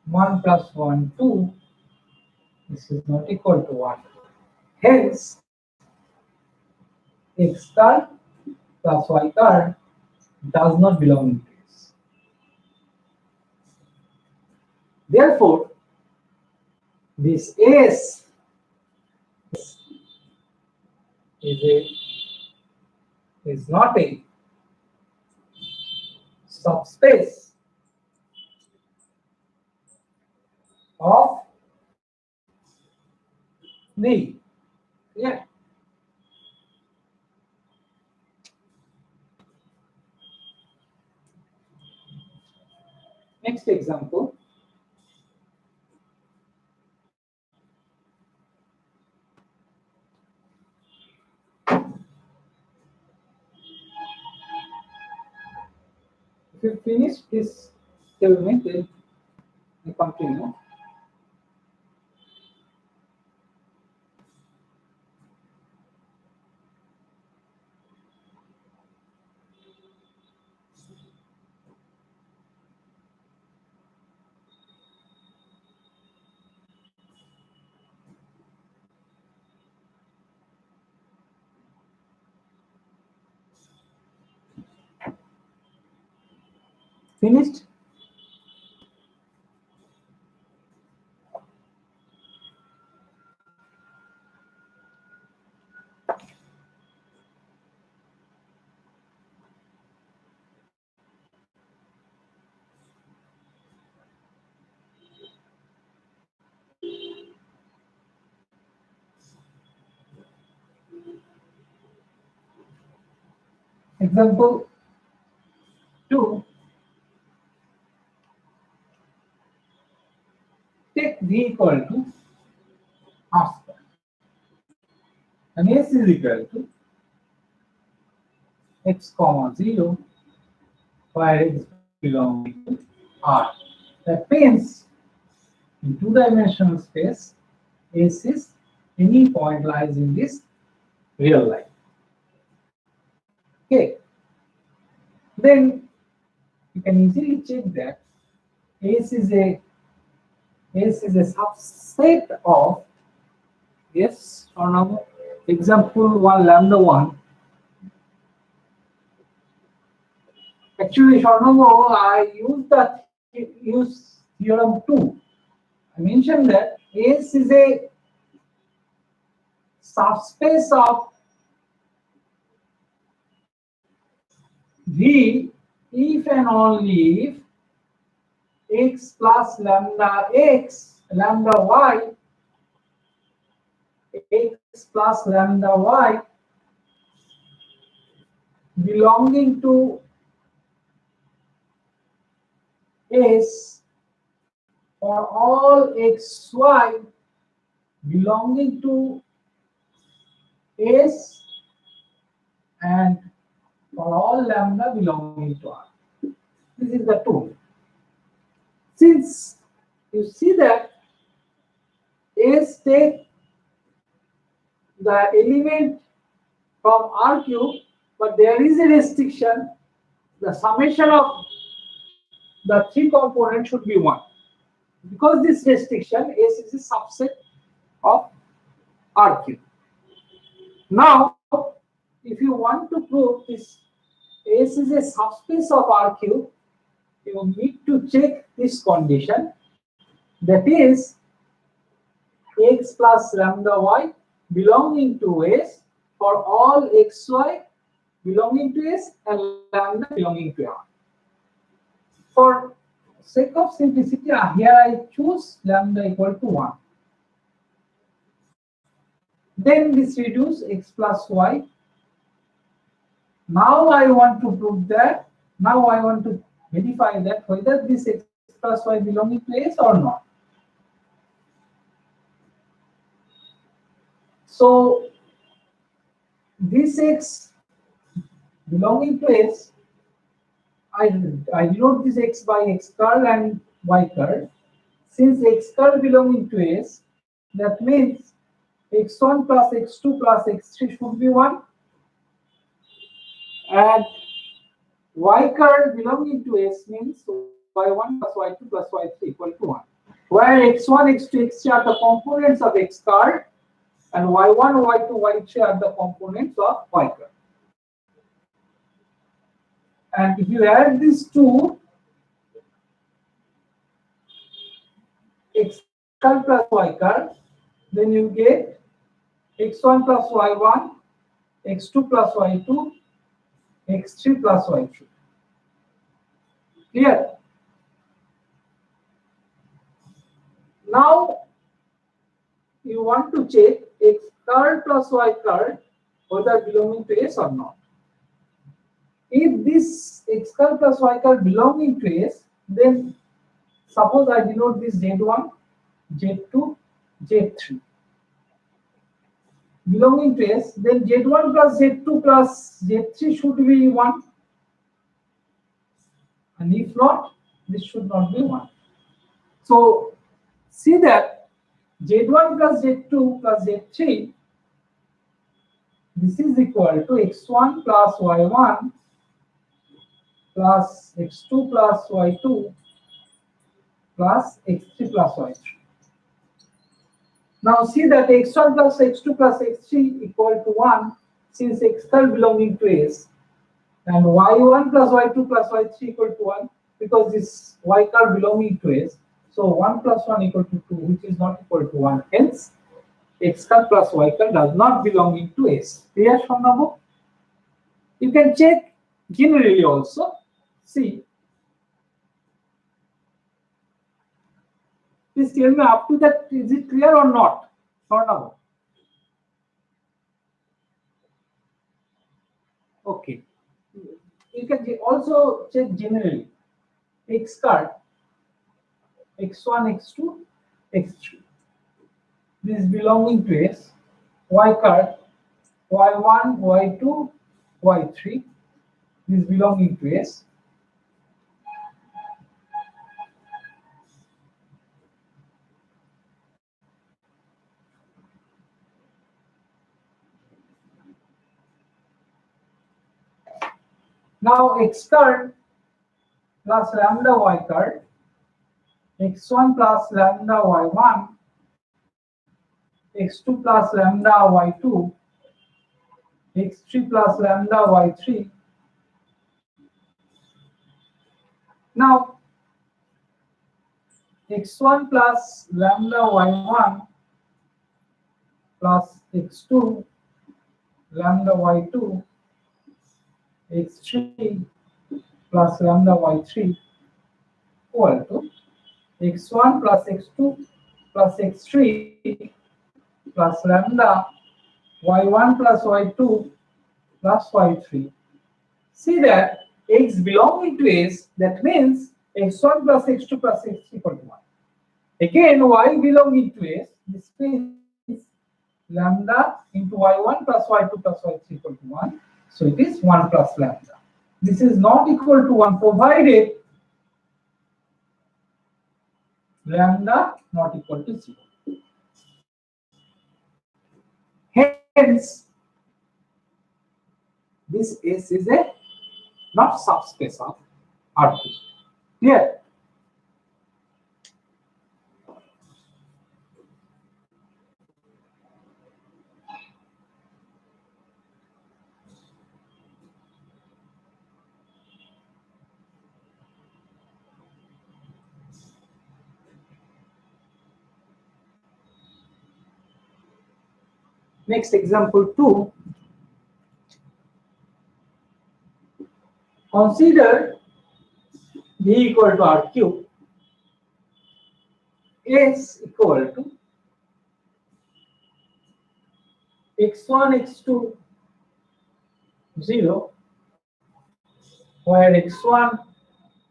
one plus 1, 2, this is not equal to 1. Hence, x star plus y star does not belong in S. Therefore, this S is not a subspace of the, yeah. Next example. If you finish this statement, then we continue. Finished? Example 2. Take V equal to R square. And S is equal to x comma 0, where x belongs to R. That means in two-dimensional space, S is any point lies in this real line. Okay. Then you can easily check that S is a subset of, yes or no? Example 1 lambda 1. Actually, Sharnovo, I use theorem 2. I mentioned that S is a subspace of V if and only if x plus lambda x, lambda y, x plus lambda y belonging to S for all x, y belonging to S and for all lambda belonging to R. This is the tool. Since you see that S take the element from R cube, but there is a restriction. The summation of the three components should be 1. Because this restriction, S is a subset of R cube. Now, if you want to prove this S is a subspace of R cube, you need to check this condition, that is x plus lambda y belonging to S for all xy belonging to S and lambda belonging to R. For sake of simplicity, here I choose lambda equal to 1. Then this reduce x plus y. Now I want to prove that. Now I want to verify that whether this x plus y belonging to S or not. So this x belonging to S, I denote this x by x curl and y curl. Since x curl belonging to S, that means x1 plus x2 plus x3 should be 1, and y curl belonging to S means y1 plus y2 plus y3 equal to 1, where x1, x2, x3 are the components of x curl, and y1, y2, y3 are the components of y curl. And if you add these two, x curl plus y curl, then you get x1 plus y1, x2 plus y2, x3 plus y3. Clear? Now you want to check x curl plus y curl whether belonging to S or not. If this x curl plus y curl belonging to S, then suppose I denote this Z1, Z2, Z3 belonging to S, then Z1 plus Z2 plus Z3 should be 1, and if not, this should not be 1. So see that Z1 plus Z2 plus Z3, this is equal to x1 plus y1 plus x2 plus y2 plus x3 plus y3. Now see that x1 plus x2 plus x3 equal to 1 since x curl belonging to S, and y1 plus y2 plus y3 equal to 1 because this y curl belonging to S. So 1 plus 1 equal to 2, which is not equal to 1. Hence, x curl plus y curl does not belonging to S. Clear, Shannabu? You can check generally also. See, please tell me up to that, is it clear or not? Shannabu? Okay. You can also check generally. X curl, x1, x2, x3. This is belonging to S. Y curl, y1, y2, y3. This is belonging to S. Now x curl plus lambda y curl, x1 plus lambda y1, x2 plus lambda y2, x3 plus lambda y3. Now x1 plus lambda y1 plus x2 lambda y2, x3 plus lambda y3 equal to x1 plus x2 plus x3 plus lambda y1 plus y2 plus y3. See that x belonging to S, that means x1 plus x2 plus x3 equal to 1. Again, y belonging to S, this means lambda into y1 plus y2 plus y3 equal to 1. So it is 1 plus lambda. This is not equal to 1 provided lambda not equal to 0. Hence, this S is a not subspace of R2. Clear? Next example 2. Consider B equal to R cube, S equal to x1, x2, 0, where x1,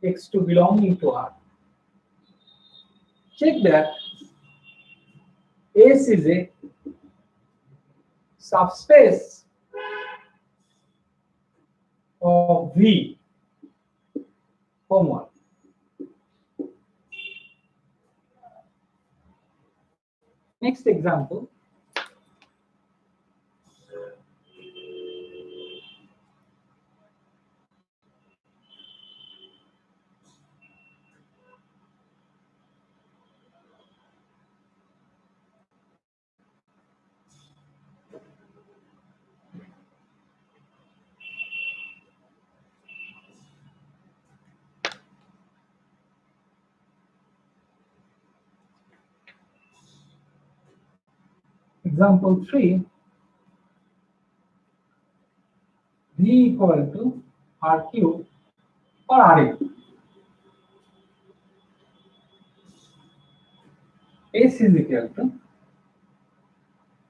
x2 belonging to R. Check that S is a subspace of V. Homework. Next example. Example 3, V equal to R cube or RA. S is equal to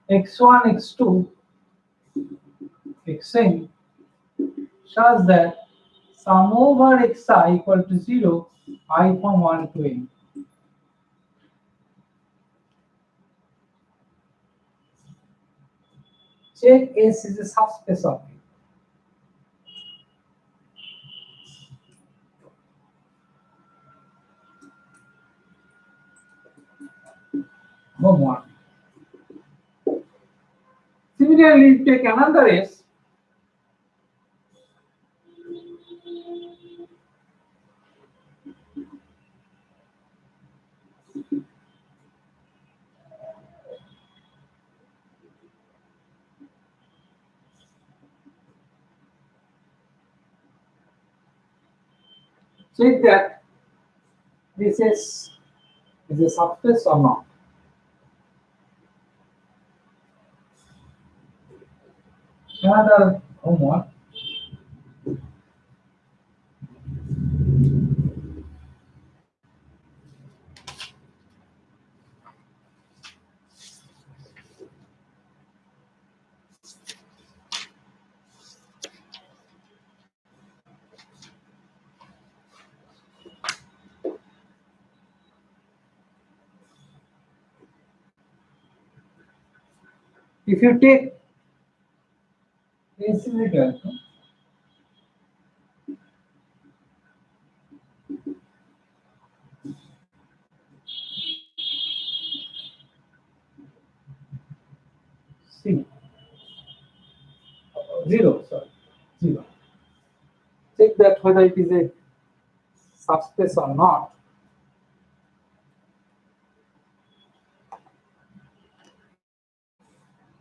x1, x2, xn such that sum over xi equal to 0, I from 1 to n. Check S is a subspace of V. Homework. Similarly, take another S. Check that this S is a subspace or not. Another homework. If you take S is equal to C, 0, sorry, 0. Check that whether it is a subspace or not.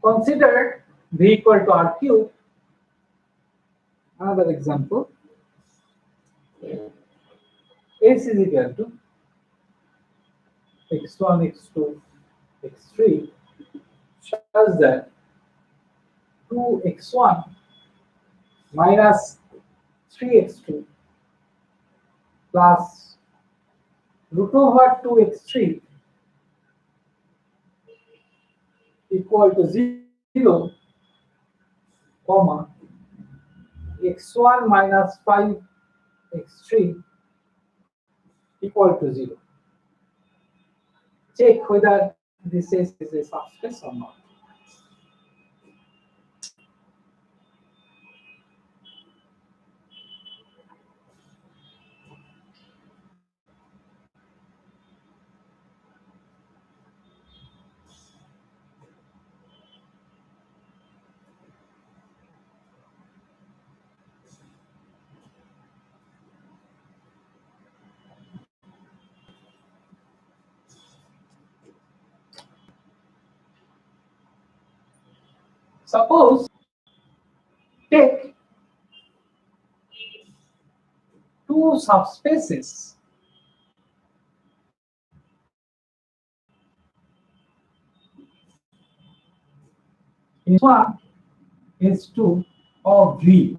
Consider V equal to R cube. Another example. S is equal to x1, x2, x3 such that 2x1 minus 3x2 plus root over 2x3 equal to 0, comma, x1 minus 5x3 equal to 0. Check whether this is a subspace or not. Suppose take two subspaces in one is 2 of V.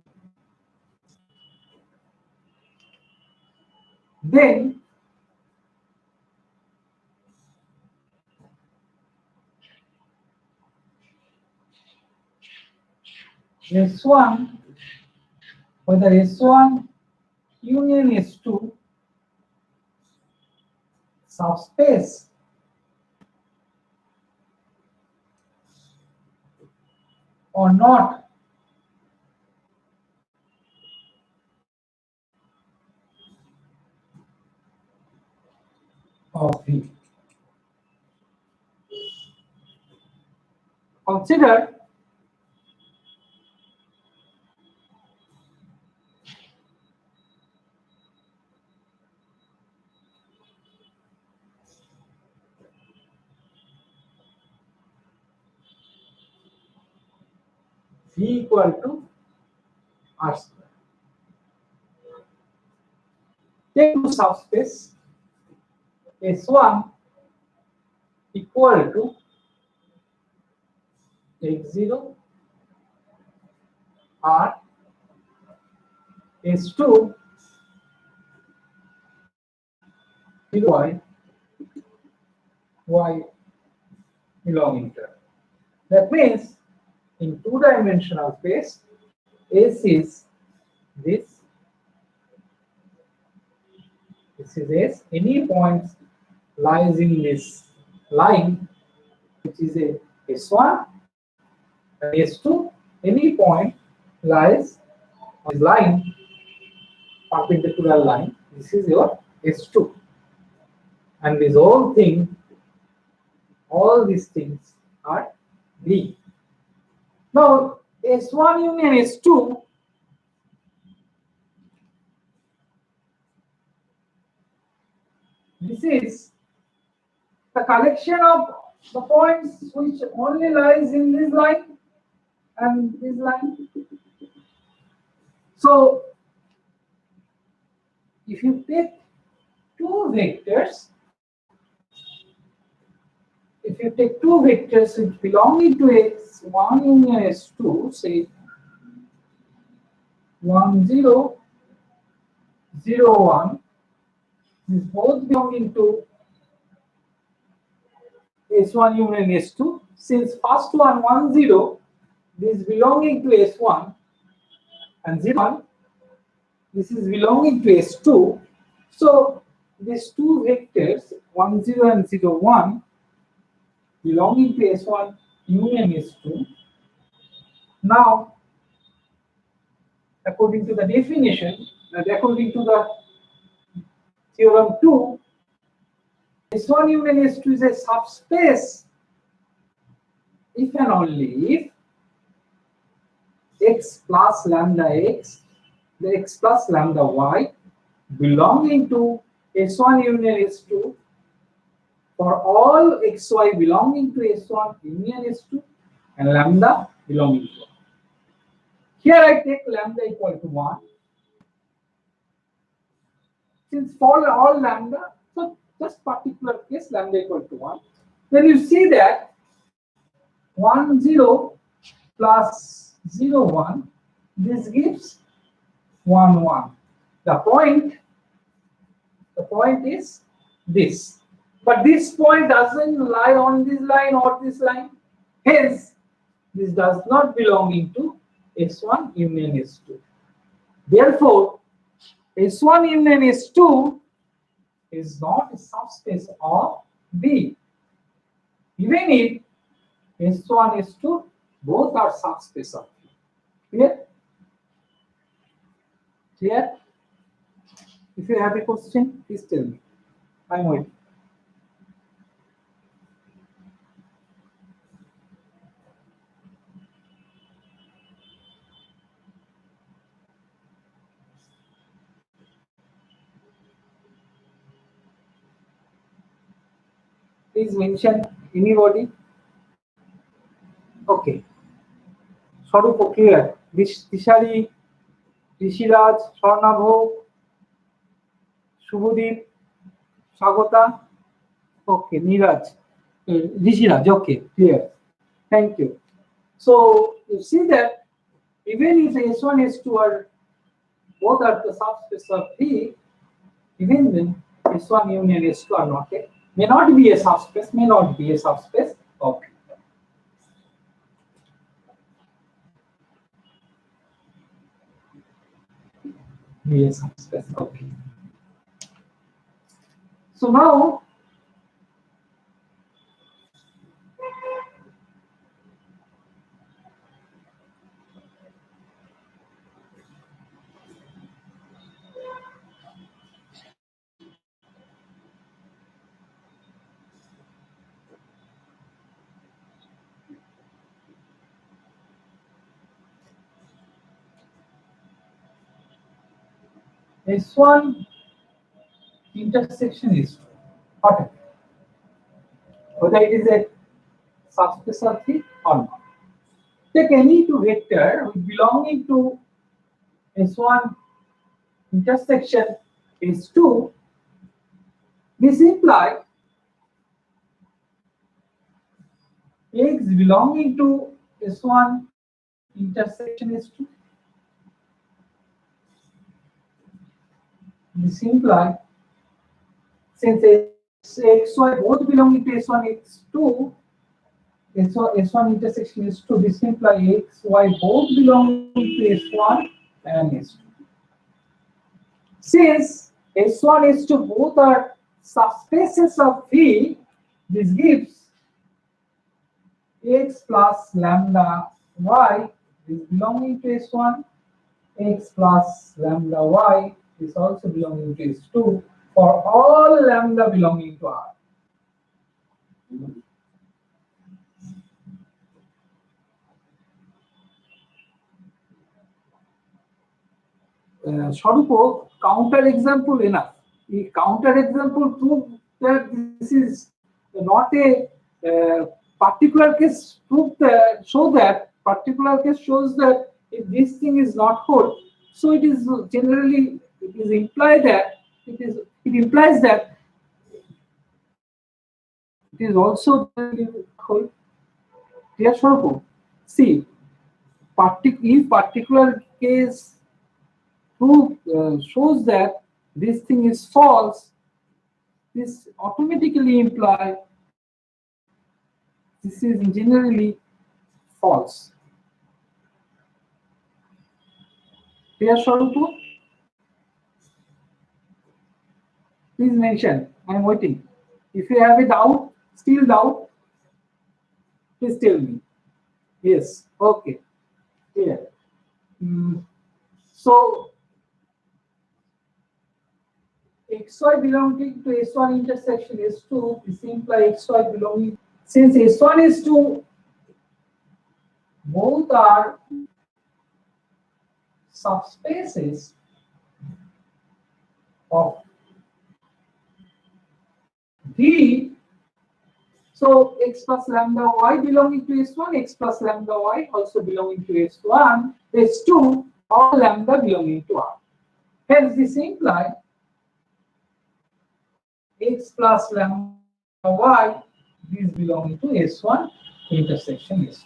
Then S1, whether S1 union S2 subspace or not of V. Consider V equal to R square. Take two subspace S1 equal to X0 R, S2 Y, Y belonging to. That means in two-dimensional space, S is this. This is S. Any point lies in this line, which is a S1 and S2. Any point lies on this line, perpendicular line. This is your S2. And this whole thing, all these things are V. Now, S1 union S2 this is the collection of the points which only lies in this line and this line. So, if you take two vectors, which belonging to S1 union S2, say 1 0 0 1, this both belonging to S1 union S2. Since first one 1 0, this is belonging to S1, and 0 1, this is belonging to S2. So these two vectors 1 0 and 0 1 belonging to S1 union S2. Now, according to the definition, and according to the theorem 2, S1 union S2 is a subspace if and only if x plus lambda x, the x plus lambda y belonging to S1 union S2 for all xy belonging to S1 union S2 and lambda belonging to 1. Here I take lambda equal to 1. Since for all lambda, so just particular case lambda equal to 1. Then you see that 1 0 plus 0 1, this gives 1 1. The point is this. But this point doesn't lie on this line or this line. Hence, this does not belonging to S1 union S2. Therefore, S1 union S2 is not a subspace of B. Even if S1 S2 both are subspace of B. Clear? Clear? If you have a question, please tell me. I'm waiting. Please mention anybody. Okay. Swarup clear. Tishari, Rishiraj, Swarnabh, Shubhodip, Swagata. Okay, Niraj. Rishiraj, okay, clear. Thank you. So you see that even if S1, S2 are both are the subspace of B, even then S1 union S2 are not a, may not be a subspace, may not be a subspace of B. Yes, subspace. Okay. So now S1 intersection is what? Whether it is a subspace of V or not. Take any two vector belonging to S1 intersection S2. This implies X belonging to S1 intersection S2. This implies since XY both belonging to S1 X2, S1 intersection S2, this implies XY both belonging to S1 and S2. Since S1 S2 both are subspaces of V, this gives X plus lambda Y is belonging to S1, X plus lambda Y is also belonging to S2 for all lambda belonging to R. Sharupo, counter example enough. The counter example prove that this is not a particular case. Prove that show that particular case shows that if this thing is not whole, so it is generally it is implied that it implies that it is also whole. Yes, Sharupo. See, if particular case proof shows that this thing is false, this automatically implies this is generally false. Clear, Sharupu? Please mention. I am waiting. If you have a doubt, still doubt, please tell me. Yes. Okay. Clear. So XY belonging to S1 intersection S2, this implies XY belonging. Since S1 S2 both are subspaces of V, so X plus lambda Y belonging to S1, X plus lambda Y also belonging to S1, S2, all lambda belonging to R. Hence, this implies X plus lambda Y is belonging to S1 intersection S2.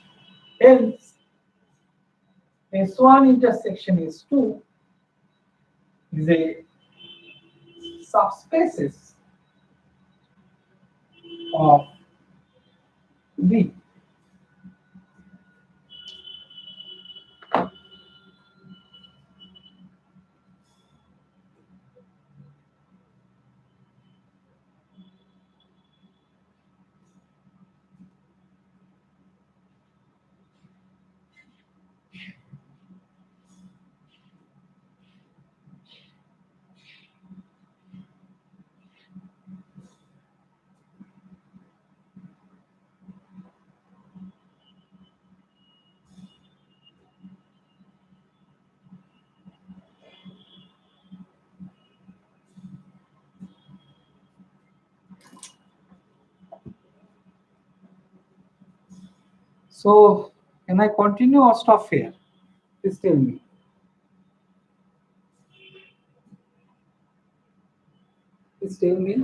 Hence, S1 intersection S2 is a subspaces of V. So, can I continue or stop here? Please tell me. Please tell me.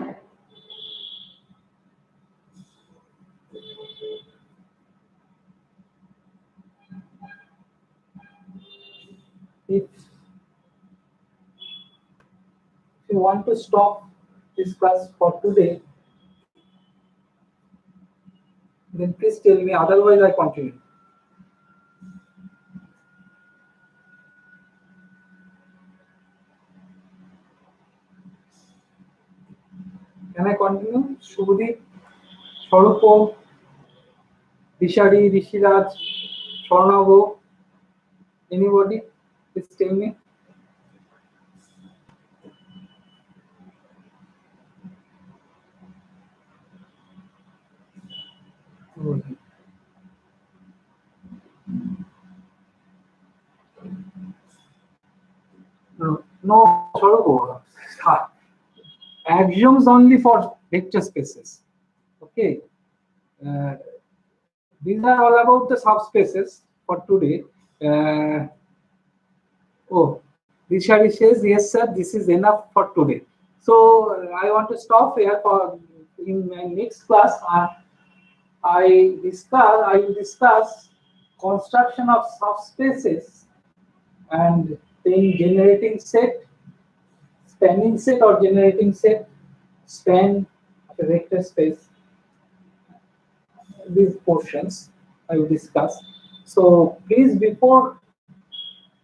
If you want to stop this class for today, then please tell me, otherwise I continue. Can I continue? Shubhadeep, Swarupo, Dishari, Rishiraj, Swarnavo, anybody? Please tell me. No, Swarupo. Axioms only for vector spaces. Okay. Uh, these are all about the subspaces for today. Oh, Rishari says, yes, sir, this is enough for today. So I want to stop here. For in my next class, I will discuss construction of subspaces and then generating set, spanning set or generating set, span of a vector space. These portions I will discuss. So please, before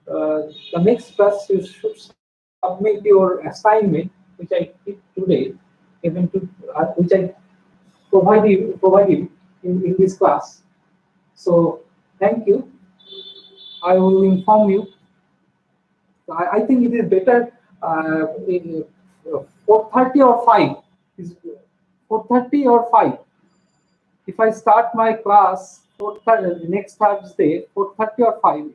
the next class, you should submit your assignment, which I did today, even to which I provide you in this class. So thank you. I will inform you. I think it is better 4:30 or 5. Is 4:30 or 5? If I start my class 4:30 next Thursday, 4:30 or 5.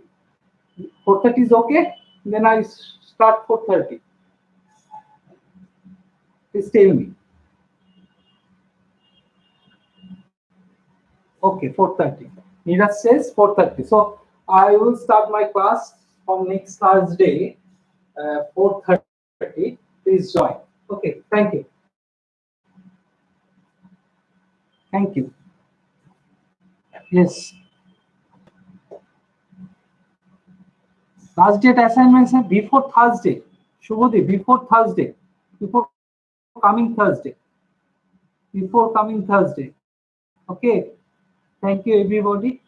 4:30 is okay. Then I start 4:30. Please tell me. Okay, 4:30. Neeraj says 4:30. So I will start my class from next Thursday, 4:30. Please join. Okay, thank you. Thank you. Yes. Last date assignments are before Thursday. Shubhodip, before Thursday. Before coming Thursday. Before coming Thursday. Okay. Thank you, everybody.